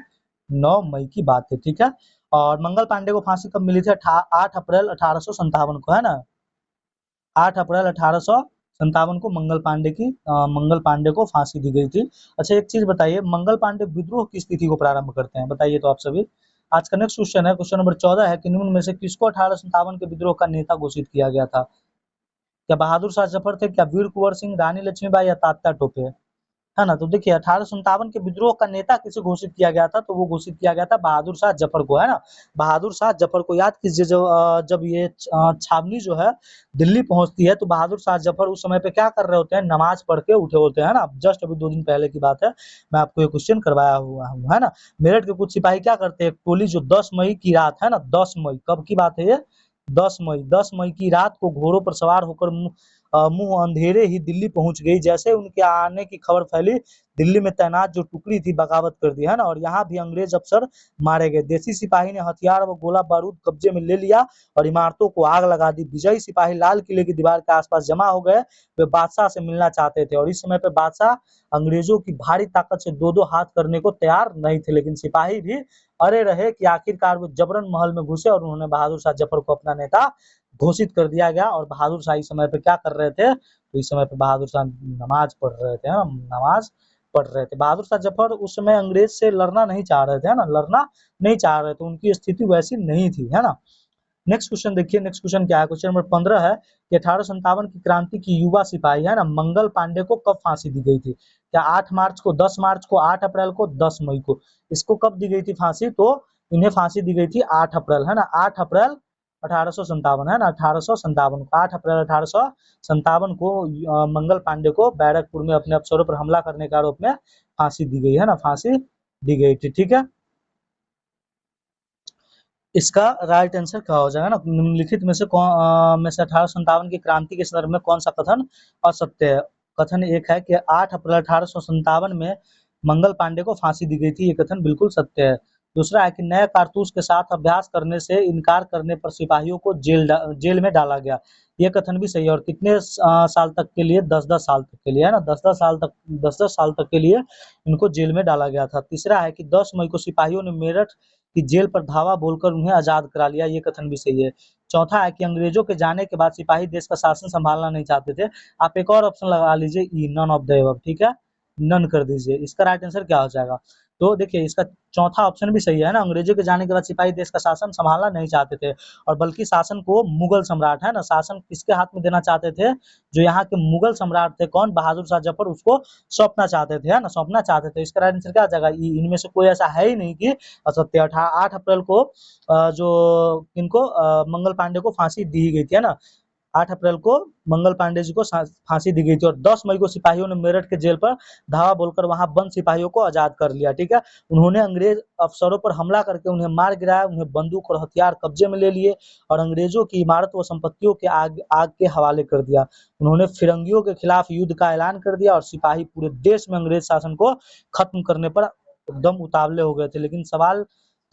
9 मई की बात है, ठीक है। और मंगल पांडे को फांसी कब मिली थी? 8 अप्रैल 1857 को, है ना? 8 अप्रैल 1857 को मंगल पांडे को फांसी दी गई थी। अच्छा एक चीज बताइए, मंगल पांडे विद्रोह की स्थिति को प्रारंभ करते हैं, बताइए तो आप सभी। आज का नेक्स्ट क्वेश्चन है, क्वेश्चन नंबर 14 है कि निम्न में से किसको 1857 के विद्रोह का नेता घोषित किया गया था? क्या बहादुर शाह जफर थे, क्या वीर कुंवर सिंह, रानी लक्ष्मीबाई या तात्या टोपे? है ना। तो देखिए 1857 के विद्रोह का नेता किसे घोषित किया गया था, तो वो घोषित किया गया था बहादुर शाह जफर को, है ना। बहादुर शाह जफर को याद कीजिए, जब ये छावनी जो है दिल्ली पहुंचती है, तो बहादुर शाह जफर उस समय पे क्या कर रहे होते हैं, नमाज पढ़ के उठे होते हैं, है ना। जस्ट अभी 2 दिन पहले की बात है, मैं आपको ये क्वेश्चन करवाया हुआ हूँ, है ना। मेरठ के कुछ सिपाही क्या करते हैं, टोली जो 10 मई की रात, है ना, 10 मई, कब की बात है ये, 10 मई, 10 मई की रात को घोड़ों पर सवार होकर मुंह अंधेरे ही दिल्ली पहुंच गई। जैसे उनके आने की खबर फैली, दिल्ली में तैनात जो टुकड़ी थी बगावत कर दी, है ना। और यहाँ भी अंग्रेज अफसर मारे गए। देसी सिपाही ने हथियार व गोला बारूद कब्जे में ले लिया और इमारतों को आग लगा दी। विजयी सिपाही लाल किले की दीवार के आसपास जमा हो गए। वे बादशाह से मिलना चाहते थे और इस समय पे बादशाह अंग्रेजों की भारी ताकत से दो दो हाथ करने को तैयार नहीं थे, लेकिन सिपाही भी अड़े रहे कि आखिरकार वो जबरन महल में घुसे और उन्होंने बहादुर शाह जफर को अपना नेता घोषित कर दिया गया। और बहादुर शाह इस समय पे क्या कर रहे थे, तो इस समय पे बहादुर शाह नमाज पढ़ रहे थे, नमाज पढ़ रहे थे। बहादुर शाह जफर उस समय अंग्रेज से लड़ना नहीं चाह रहे थे, है ना, लड़ना नहीं चाह रहे थे, उनकी स्थिति वैसी नहीं थी, है ना। नेक्स्ट क्वेश्चन देखिए, नेक्स्ट क्वेश्चन क्या है, क्वेश्चन नंबर 15 है कि 1857 की क्रांति की युवा सिपाही, है ना, मंगल पांडे को कब फांसी दी गई थी? क्या 8 मार्च को, 10 मार्च को, 8 अप्रैल को, 10 मई को? इसको कब दी गई थी फांसी, तो इन्हें फांसी दी गई थी 8 अप्रैल, है ना, 8 अप्रैल 1857, है ना, 1857 को, 8 अप्रैल 1857 को मंगल पांडे को बैरकपुर में अपने अफसरों पर हमला करने के आरोप में फांसी दी गई, है ना, फांसी दी गई थी, ठीक है। इसका राइट आंसर क्या हो जाएगा ना, निम्नलिखित में से में से 1857 की क्रांति के संदर्भ में कौन सा कथन असत्य है? कथन एक है कि 8 अप्रैल 1857 में मंगल पांडे को फांसी दी गई थी, ये कथन बिल्कुल सत्य है। दूसरा है कि नए कारतूस के साथ अभ्यास करने से इनकार करने पर सिपाहियों को जेल में डाला गया, ये कथन भी सही है। और कितने साल तक के लिए, 10-10 साल तक के लिए, है ना, 10-10 साल तक के लिए इनको जेल में डाला गया था। तीसरा है कि 10 मई को सिपाहियों ने मेरठ कि जेल पर धावा बोलकर उन्हें आजाद करा लिया, ये कथन भी सही है। चौथा है कि अंग्रेजों के जाने के बाद सिपाही देश का शासन संभालना नहीं चाहते थे। आप एक और ऑप्शन लगा लीजिए, ई, नन ऑफ द एबव, ठीक है, नन कर दीजिए। इसका राइट आंसर क्या हो जाएगा, तो देखिए इसका चौथा ऑप्शन भी सही है ना, अंग्रेजों के जाने के बाद सिपाही देश का शासन संभालना नहीं चाहते थे, और बल्कि शासन को मुगल सम्राट, है ना, शासन किसके हाथ में देना चाहते थे, जो यहाँ के मुगल सम्राट थे, कौन, बहादुर शाह जफर, उसको सौंपना चाहते थे, है ना, सौंपना चाहते थे। इसका राइट आंसर क्या आ जाएगा, इनमें से कोई ऐसा है ही नहीं कि असत्य। 8 अप्रैल को जो इनको मंगल पांडे को फांसी दी गई थी, है ना, 8 अप्रैल को मंगल पांडे जी को फांसी दी गई थी, और 10 मई को सिपाहियों ने मेरठ के जेल पर धावा बोलकर वहां बंद सिपाहियों को आजाद कर लिया, ठीक है। उन्होंने अंग्रेज अफसरों पर हमला करके उन्हें मार गिराया, उन्हें बंदूक और हथियार कब्जे में ले लिए और अंग्रेजों की इमारत व संपत्तियों के आग आग के हवाले कर दिया। उन्होंने फिरंगियों के खिलाफ युद्ध का ऐलान कर दिया और सिपाही पूरे देश में अंग्रेज शासन को खत्म करने पर एकदम उतावले हो गए थे। लेकिन सवाल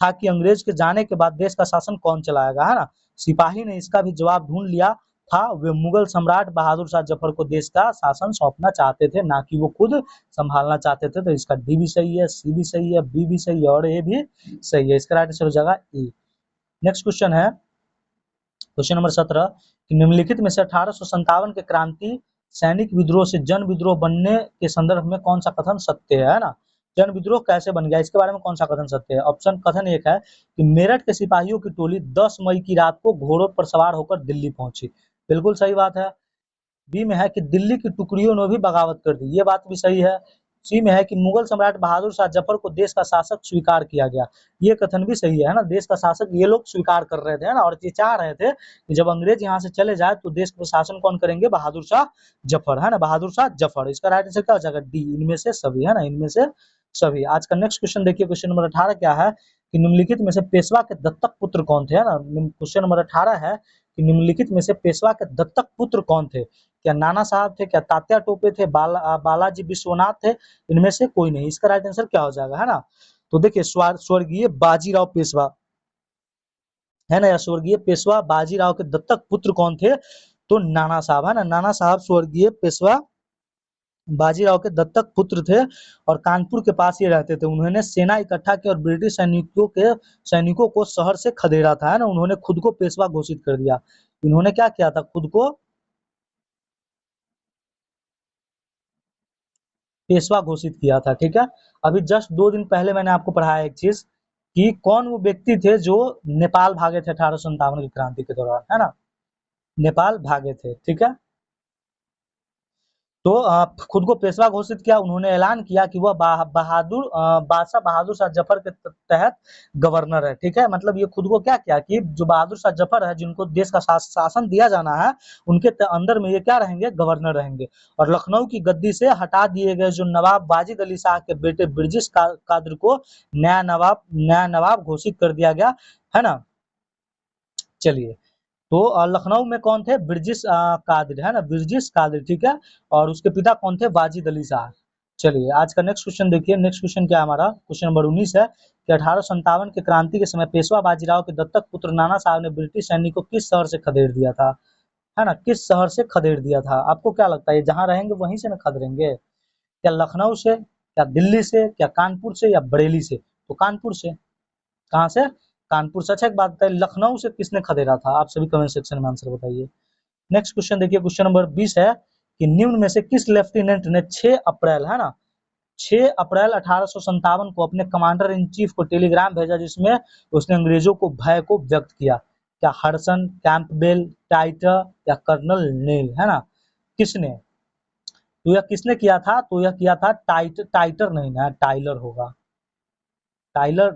था कि अंग्रेज के जाने के बाद देश का शासन कौन चलाएगा, है ना। सिपाही ने इसका भी जवाब ढूंढ लिया था, वे मुगल सम्राट बहादुर शाह जफर को देश का शासन सौंपना चाहते थे, ना कि वो खुद संभालना चाहते थे। तो इसका डी भी सही है, सी भी सही है, बी भी सही है और ए भी सही है। इसका राइट आंसर हो जाएगा ए। नेक्स्ट क्वेश्चन है, क्वेश्चन नंबर 17 कि निम्नलिखित में से 1857 के क्रांति सैनिक विद्रोह से जन विद्रोह बनने के संदर्भ में कौन सा कथन सत्य है ना। जन विद्रोह कैसे बन गया, इसके बारे में कौन सा कथन सत्य है? ऑप्शन, कथन एक है कि मेरठ के सिपाहियों की टोली 10 मई की रात को घोड़ों पर सवार होकर दिल्ली पहुंची, बिल्कुल सही बात है। बी में है कि दिल्ली की टुकड़ियों ने भी बगावत कर दी, ये बात भी सही है। सी में है कि मुगल सम्राट बहादुर शाह जफर को देश का शासक स्वीकार किया गया, ये कथन भी सही है ना, देश का शासक ये लोग स्वीकार कर रहे थे, है ना, और ये चाह रहे थे कि जब अंग्रेज यहाँ से चले जाए तो देश का शासन कौन करेंगे, बहादुर शाह जफर, है ना, बहादुर शाह जफर। इसका राइट आंसर क्या हो जाएगा, डी, इनमें से सभी, है ना, इनमें से सभी। आज का नेक्स्ट क्वेश्चन देखिए, क्वेश्चन नंबर 18 क्या है कि निम्नलिखित में से पेशवा के दत्तक पुत्र कौन थे, है ना। क्वेश्चन नंबर 18 है कि निम्नलिखित में से पेशवा के दत्तक पुत्र कौन थे? क्या नाना साहब थे, क्या तात्या टोपे थे, बालाजी विश्वनाथ थे, इनमें से कोई नहीं। इसका राइट आंसर क्या हो जाएगा, है ना। तो देखिए स्वर्गीय बाजीराव पेशवा, है ना, या स्वर्गीय पेशवा बाजीराव के दत्तक पुत्र कौन थे, तो नाना साहब, है ना, नाना साहब स्वर्गीय पेशवा बाजीराव के दत्तक पुत्र थे और कानपुर के पास ये रहते थे। उन्होंने सेना इकट्ठा की और ब्रिटिश सैनिकों को शहर से खदेड़ा था, है ना, उन्होंने खुद को पेशवा घोषित कर दिया। इन्होंने क्या किया था, खुद को पेशवा घोषित किया था, ठीक है। अभी जस्ट 2 दिन पहले मैंने आपको पढ़ाया एक चीज कि कौन वो व्यक्ति थे जो नेपाल भागे थे 1857 की क्रांति के दौरान, है ना, नेपाल भागे थे, ठीक है। तो खुद को पेशवा घोषित किया, उन्होंने ऐलान किया कि वह बादशाह बहादुर शाह जफर के तहत गवर्नर है, ठीक है। मतलब ये खुद को क्या किया कि जो बहादुर शाह जफर है, जिनको देश का शासन दिया जाना है, उनके अंदर में ये क्या रहेंगे, गवर्नर रहेंगे। और लखनऊ की गद्दी से हटा दिए गए जो नवाब वाजिद अली शाह के बेटे ब्रिजेश कादर को नया नवाब घोषित कर दिया गया, है ना। चलिए, तो लखनऊ में कौन थे, ब्रिजेश कादिर, है ना, ब्रिजेश कादिर, ठीक है। और उसके पिता कौन थे, वाजिद अली शाह। चलिए, आज का नेक्स्ट क्वेश्चन देखिए। नेक्स्ट क्वेश्चन क्या है हमारा, क्वेश्चन नंबर 19 है कि 1857 की क्रांति के समय पेशवा बाजीराव के दत्तक पुत्र नाना साहब ने ब्रिटिश सैनिक को किस शहर से खदेड़ दिया था, है ना, किस शहर से खदेड़ दिया था। आपको क्या लगता है, जहां रहेंगे वहीं से ना खदेड़ेंगे, क्या लखनऊ से, क्या दिल्ली से, क्या कानपुर से, या बरेली से। तो कानपुर से। कहाँ से, कानपुर से। अच्छा, एक बात बताइए, लखनऊ से किसने खदेड़ा था, आप सभी कमेंट सेक्शन में आंसर बताइए। नेक्स्ट क्वेश्चन देखिए, क्वेश्चन नंबर 20 है कि निम्न में से किस लेफ्टिनेंट ने 6 अप्रैल, है ना, 6 अप्रैल 1857 को अपने कमांडर इन चीफ को टेलीग्राम भेजा, जिसमें उसने अंग्रेजों को भय को व्यक्त किया। क्या हडसन, कैंपबेल, टाइटर, या कर्नल नेल, है ना, किसने। तो यह किसने किया था, तो यह किया था टाइटर नहीं ना, टाइलर होगा, टाइलर,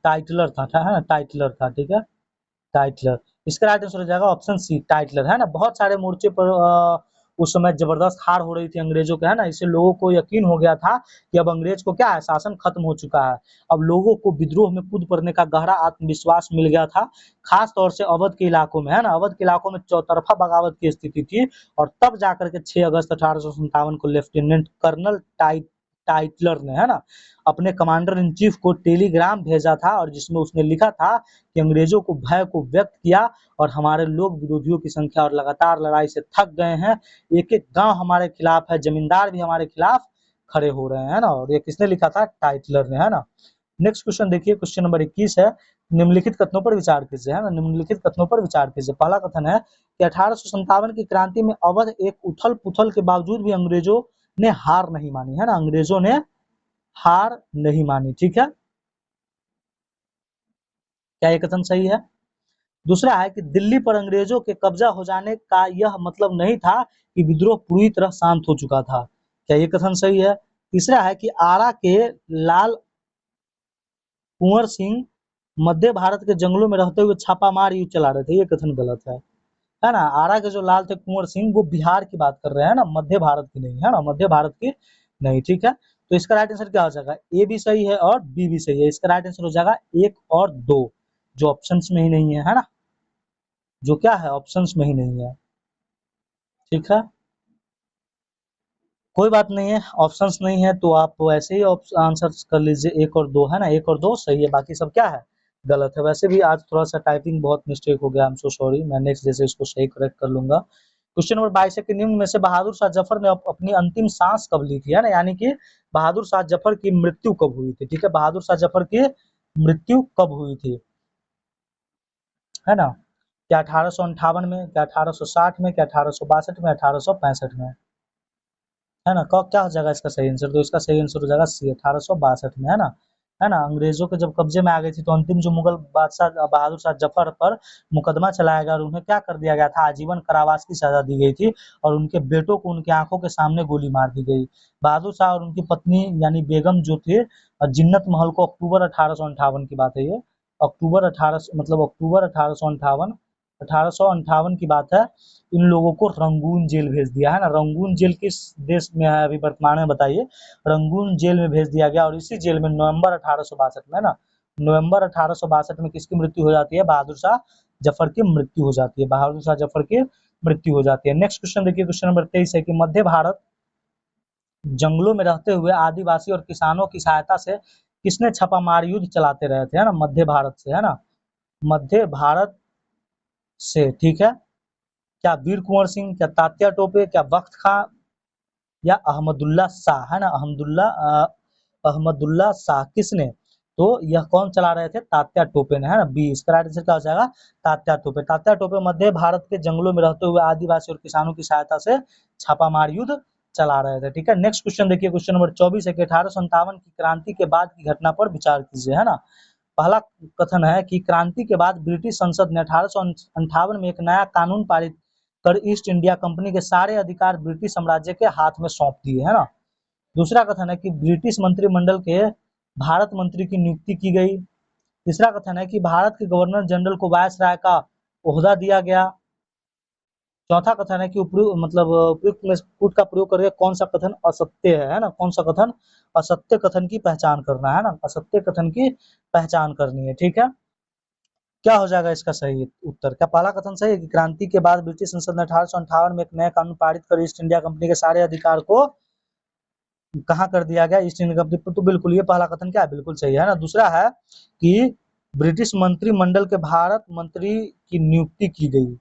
टाइटलर था, है ना, टाइटलर था, ठीक है, टाइटलर। इसका राइट आंसर हो जाएगा ऑप्शन सी, टाइटलर, है ना। बहुत सारे मोर्चे पर उस समय जबरदस्त हार हो रही थी अंग्रेजों के, है ना। इससे लोगों को यकीन हो गया था कि अब अंग्रेज को क्या है, शासन खत्म हो चुका है। अब लोगों को विद्रोह में कूद पड़ने का गहरा आत्मविश्वास मिल गया था, खास तौर से अवध के इलाकों में, है ना। अवध के इलाकों में चौतरफा बगावत की स्थिति थी। और तब जाकर के 6 अगस्त 1857 को लेफ्टिनेंट कर्नल टाइटलर ने, है ना, अपने कमांडर इन चीफ को टेलीग्राम भेजा था, और जिसमें उसने लिखा था कि अंग्रेजों को भय को व्यक्त किया, और हमारे लोग विरोधियों की संख्या और लगातार लड़ाई से थक गए हैं, एक एक गांव हमारे खिलाफ है, जमींदार भी हमारे खिलाफ खड़े हो रहे हैं, है ना। और ये किसने लिखा था, टाइटलर ने, है ना। नेक्स्ट क्वेश्चन देखिए, क्वेश्चन नंबर 21 है, निम्नलिखित कथनों पर विचार कीजिए, है ना, निम्नलिखित कथनों पर विचार कीजिए। पहला कथन है कि 1857 की क्रांति में अवध एक उथल पुथल के बावजूद भी अंग्रेजों ने हार नहीं मानी, है ना, अंग्रेजों ने हार नहीं मानी, ठीक है। क्या ये कथन सही है। दूसरा है कि दिल्ली पर अंग्रेजों के कब्जा हो जाने का यह मतलब नहीं था कि विद्रोह पूरी तरह शांत हो चुका था। क्या ये कथन सही है। तीसरा है कि आरा के लाल कुंवर सिंह मध्य भारत के जंगलों में रहते हुए छापामार युद्ध चला रहे थे, ये कथन गलत है ना। आरा के जो लाल थे कुंवर सिंह, वो बिहार की बात कर रहे हैं ना, मध्य भारत की नहीं, है ना, मध्य भारत की नहीं, ठीक है। तो इसका राइट आंसर क्या हो जाएगा, ए भी सही है और बी भी सही है। इसका राइट आंसर हो जाएगा 1 और 2, जो ऑप्शंस में ही नहीं है ना, जो क्या है, ऑप्शंस में ही नहीं है, ठीक है। कोई बात नहीं है, ऑप्शंस नहीं है तो आप वैसे ही आंसर कर लीजिए, 1 और 2, है ना, 1 और 2 सही है, बाकी सब क्या है, गलत है। वैसे भी आज थोड़ा सा टाइपिंग बहुत मिस्टेक हो गया, आई एम सो सॉरी, मैं नेक्स्ट जैसे इसको सही करेक्ट कर लूंगा। क्वेश्चन नंबर 22 है कि निम्न में से बहादुर शाह जफर ने अपनी अंतिम सांस कब ली थी, है ना, यानी कि बहादुर शाह जफर की मृत्यु कब हुई थी, ठीक है, बहादुर शाह जफर की मृत्यु कब हुई थी, है ना। क्या 1858 में, क्या 1860 में, क्या 1862 में, 1865 में, है ना। क्या हो जाएगा इसका सही आंसर, तो इसका सही आंसर हो जाएगा सी, 1862 में, है ना। अंग्रेजों के जब कब्जे में आ गई थी, तो अंतिम जो मुगल बादशाह बहादुर शाह जफर पर मुकदमा चलाया गया और उन्हें क्या कर दिया गया था, आजीवन कारावास की सजा दी गई थी, और उनके बेटों को उनकी आंखों के सामने गोली मार दी गई। बहादुर शाह और उनकी पत्नी यानी बेगम जो थे, जिन्नत महल को अक्टूबर 1858 की बात है ये, अक्टूबर 18 मतलब अक्टूबर 1858 की बात है, इन लोगों को रंगून जेल भेज दिया, है ना। रंगून जेल किस देश में है अभी वर्तमान में, बताइए। रंगून जेल में भेज दिया गया, और इसी जेल में नवंबर 1862 में, है ना, नवंबर 1862 में किसकी मृत्यु हो जाती है, बहादुर शाह जफर की मृत्यु हो जाती है, बहादुर शाह जफर की मृत्यु हो जाती है। नेक्स्ट क्वेश्चन देखिए, क्वेश्चन नंबर 23 है कि मध्य भारत जंगलों में रहते हुए आदिवासी और किसानों की सहायता से किसने छापामार युद्ध चलाते रहे थे, है ना, मध्य भारत से, है ना, मध्य भारत से, ठीक है। क्या वीर कुंवर सिंह, क्या तात्या टोपे, क्या बख्त खां, या अहमदुल्ला शाह, है ना, अहमदुल्ला शाह, किसने। तो यह कौन चला रहे थे, तात्या टोपे ने, है ना, बी। इसका राइट आंसर क्या हो जाएगा, तात्या टोपे। तात्या टोपे मध्य भारत के जंगलों में रहते हुए आदिवासी और किसानों की सहायता से छापामार युद्ध चला रहे थे, ठीक है। नेक्स्ट क्वेश्चन देखिए, क्वेश्चन नंबर 24 है कि 1857 की क्रांति के बाद की घटना पर विचार कीजिए, है ना। पहला कथन है कि क्रांति के बाद ब्रिटिश संसद ने 1858 में एक नया कानून पारित कर ईस्ट इंडिया कंपनी के सारे अधिकार ब्रिटिश साम्राज्य के हाथ में सौंप दिए, है ना। दूसरा कथन है कि ब्रिटिश मंत्रिमंडल के भारत मंत्री की नियुक्ति की गई। तीसरा कथन है कि भारत के गवर्नर जनरल को वायसराय का ओहदा दिया गया। चौथा कथन है कि उपयुक्त में कूट का प्रयोग करके कौन सा कथन असत्य है ना, कौन सा कथन असत्य कथन की पहचान करना है ना, असत्य कथन की पहचान करनी है, ठीक है। क्या हो जाएगा इसका सही उत्तर? क्या पहला कथन सही है कि क्रांति के बाद ब्रिटिश संसद ने 1858 में एक नया कानून पारित कर ईस्ट इंडिया कंपनी के सारे अधिकार को कहाँ कर दिया गया, ईस्ट इंडिया कंपनी पर? तो बिल्कुल ये पहला कथन क्या है, बिल्कुल सही है ना। दूसरा है कि ब्रिटिश मंत्रिमंडल के भारत मंत्री की नियुक्ति की गई।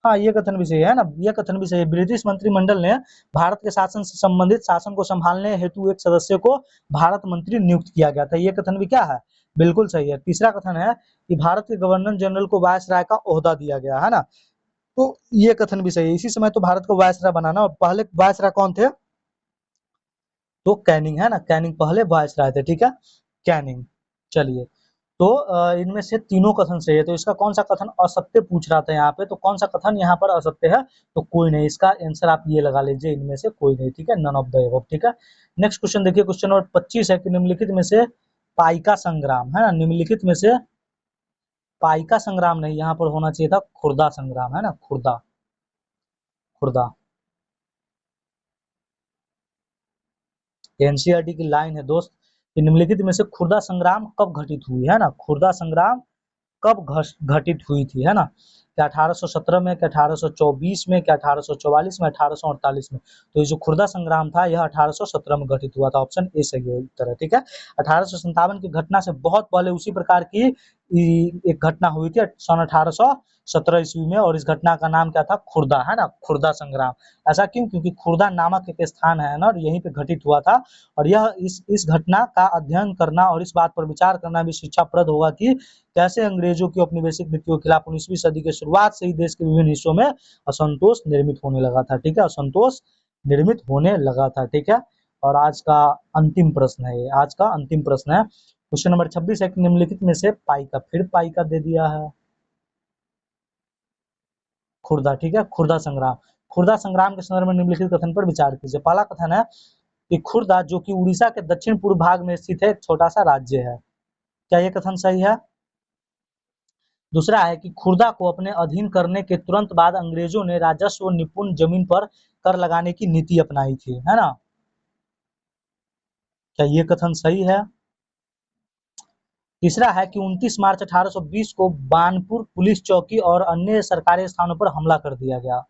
हाँ, ये कथन भी सही है ना, ये कथन भी सही है। ब्रिटिश मंत्रिमंडल ने भारत के शासन से संबंधित शासन को संभालने हेतु एक सदस्य को भारत मंत्री नियुक्त किया गया था, ये कथन भी क्या है, बिल्कुल सही है। तीसरा कथन है कि भारत के गवर्नर जनरल को वायसराय का ओहदा दिया गया, है ना, तो ये कथन भी सही है। इसी समय तो भारत को वायसराय बनाना, और पहले वायसराय कौन थे? तो कैनिंग, है ना, कैनिंग पहले वायसराय थे, ठीक है, कैनिंग। चलिए, तो इनमें से तीनों कथन सही है, तो इसका कौन सा कथन असत्य पूछ रहा था यहाँ पे, तो कौन सा कथन यहाँ पर असत्य है? तो कोई नहीं, इसका आंसर आप ये लगा लीजिए, इनमें से कोई नहीं, ठीक है, नन ऑफ द अबव, ठीक है। नेक्स्ट क्वेश्चन देखिए, क्वेश्चन नंबर 25 है कि निम्नलिखित में से पाइका संग्राम, है ना, निम्नलिखित में से पाइका संग्राम नहीं, यहाँ पर होना चाहिए था खुर्दा संग्राम, है ना, खुर्दा, खुर्दा। एनसीईआरटी की लाइन है दोस्त, निम्नलिखित में से खुर्दा संग्राम कब घटित हुई, है ना, खुर्दा संग्राम कब घटित हुई थी, है ना, क्या 1817 में, क्या 1824 में, क्या 1844 में, 1848 में? तो ये जो खुर्दा संग्राम था यह 1817 में घटित हुआ था, ऑप्शन ए सही है उत्तर है, ठीक है। 1857 की घटना से बहुत पहले उसी प्रकार की एक घटना हुई थी सन 1817 ईस्वी में, और इस घटना का नाम क्या था, खुर्दा, है ना, खुर्दा संग्राम। ऐसा क्यों? क्योंकि खुर्दा नामक एक स्थान है ना, और यहीं पे घटित हुआ था, और यह इस घटना का अध्ययन करना और इस बात पर विचार करना भी शिक्षाप्रद होगा कि कैसे अंग्रेजों की औपनिवेशिक नीतियों के खिलाफ 19वीं सदी के शुरुआत से ही देश के विभिन्न हिस्सों में असंतोष निर्मित होने लगा था, ठीक है, असंतोष निर्मित होने लगा था, ठीक है। और आज का अंतिम प्रश्न है, आज का अंतिम प्रश्न है, क्वेश्चन नंबर 26 है कि निम्नलिखित में से पाइका, फिर पाइका दे दिया है, खुर्दा, ठीक है, खुर्दा संग्राम। खुर्दा संग्राम के संदर्भ में निम्नलिखित कथन पर विचार कीजिए। पहला कथन है कि खुर्दा जो कि उड़ीसा के दक्षिण पूर्व भाग में स्थित है एक छोटा सा राज्य है, क्या ये कथन सही है? दूसरा है कि खुर्दा को अपने अधीन करने के तुरंत बाद अंग्रेजों ने राजस्व निपुण जमीन पर कर लगाने की नीति अपनाई थी, है ना, क्या ये कथन सही है? तीसरा है कि 29 मार्च 1820 को बानपुर पुलिस चौकी और अन्य सरकारी स्थानों पर हमला कर दिया गया,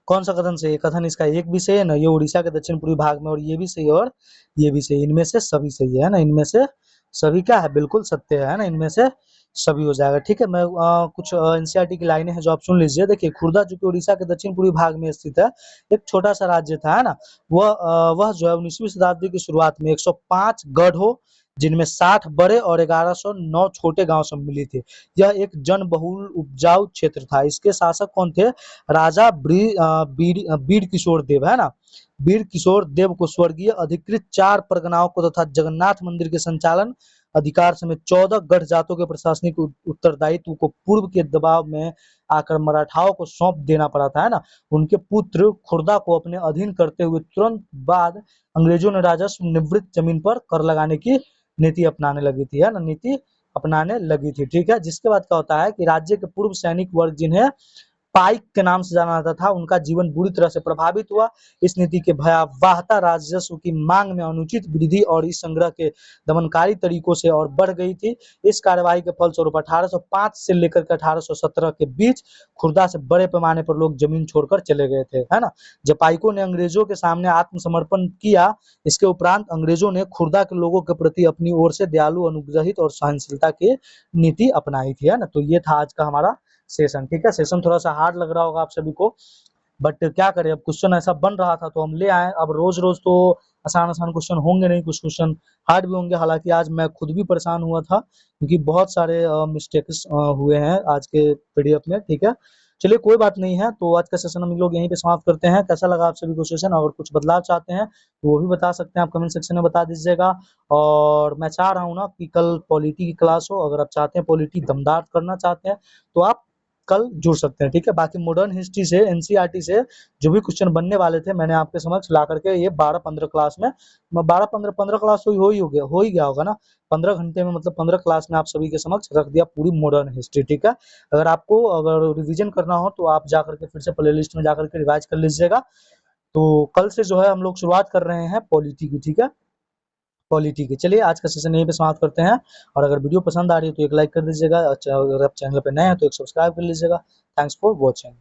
कौन सा कथन सही है? कथन इसका एक भी सही है ना, ये उड़ीसा के दक्षिण पूर्वी भाग में, और ये भी सही है, और ये भी सही, इनमें से सभी सही है ना, इनमें से सभी क्या है, बिल्कुल सत्य है ना, इनमें से सभी हो जाएगा, ठीक है। मैं कुछ एनसीईआरटी की लाइनें हैं जो आप सुन लीजिए। देखिए, खुर्दा जो कि उड़ीसा के दक्षिण पूर्वी भाग में स्थित है, एक छोटा सा राज्य था, है ना, वह जो है 19वीं शताब्दी की शुरुआत में 105 गढ़ों, जिनमें 60 बड़े और 1109 छोटे गांव सम्मिलित थे। यह एक जनबहुल उपजाऊ क्षेत्र था। इसके शासक कौन थे? राजा बीड किशोर देव, है ना, बीड किशोर देव को स्वर्गीय अधिकृत 4 परगनाओं को तथा जगन्नाथ मंदिर के संचालन अधिकार समेत 14 गढ़ जातों के प्रशासनिक उत्तरदायित्व को पूर्व के दबाव में आकर मराठाओं को सौंप देना पड़ा था, है ना। उनके पुत्र खुर्दा को अपने अधीन करते हुए तुरंत बाद अंग्रेजों ने राजस्व निवृत्त जमीन पर कर लगाने की नीति अपनाने लगी थी, है ना, नीति अपनाने लगी थी, ठीक है। जिसके बाद क्या होता है कि राज्य के पूर्व सैनिक वर्ग, जिन्हें पाइक के नाम से जाना जाता था, उनका जीवन बुरी तरह से प्रभावित हुआ। इस नीति के भयावहता राजस्व की मांग में अनुचित वृद्धि और इस संग्रह के दमनकारी तरीकों से और बढ़ गई थी। इस कार्रवाई के फलस्वरूप 1805 से लेकर के 1817 के बीच खुर्दा से बड़े पैमाने पर लोग जमीन छोड़कर चले गए थे, है ना। जब पाइकों ने अंग्रेजों के सामने आत्मसमर्पण किया, इसके उपरांत अंग्रेजों ने खुर्दा के लोगों के प्रति अपनी ओर से दयालु, अनुग्रहित और सहनशीलता की नीति अपनाई थी, है ना। तो ये था आज का हमारा सेशन, ठीक है। सेशन थोड़ा सा हार्ड लग रहा होगा आप सभी को, बट क्या करें, अब क्वेश्चन ऐसा बन रहा था तो हम ले आए। अब रोज रोज तो आसान आसान क्वेश्चन होंगे नहीं, कुछ क्वेश्चन हार्ड भी होंगे। हालांकि आज मैं खुद भी परेशान हुआ था क्योंकि बहुत सारे मिस्टेक्स हुए हैं आज के पीडीएफ में, ठीक है। चलिए कोई बात नहीं है, तो आज का सेशन हम लोग यहीं पे समाप्त करते हैं। कैसा लगा आप सभी को सेशन? अगर कुछ बदलाव चाहते हैं तो वो भी बता सकते हैं, आप कमेंट सेक्शन में बता दीजिएगा। और मैं चाह रहा हूँ ना कि कल पॉलिटी की क्लास हो, अगर आप चाहते हैं पॉलिटी दमदार करना चाहते हैं तो आप कल जुड़ सकते हैं, ठीक है। बाकी मॉडर्न हिस्ट्री से, एनसीईआरटी से जो भी क्वेश्चन बनने वाले थे मैंने आपके समक्ष ला करके ये 12-15 क्लास में, 12-15 क्लास तो हो ही गया होगा ना, 15 घंटे में, मतलब 15 क्लास में आप सभी के समक्ष रख दिया पूरी मॉडर्न हिस्ट्री, ठीक है। अगर रिवीजन करना हो तो आप जाकर के फिर से प्लेलिस्ट में जाकर के रिवाइज कर लीजिएगा। तो कल से जो है हम लोग शुरुआत कर रहे हैं पॉलिटी की, ठीक है, पॉलिटी की। चलिए आज का सेशन यहीं पे समाप्त करते हैं। और अगर वीडियो पसंद आ रही है तो एक लाइक कर दीजिएगा, अगर आप चैनल पे नए हैं तो एक सब्सक्राइब कर लीजिएगा। Thanks for watching.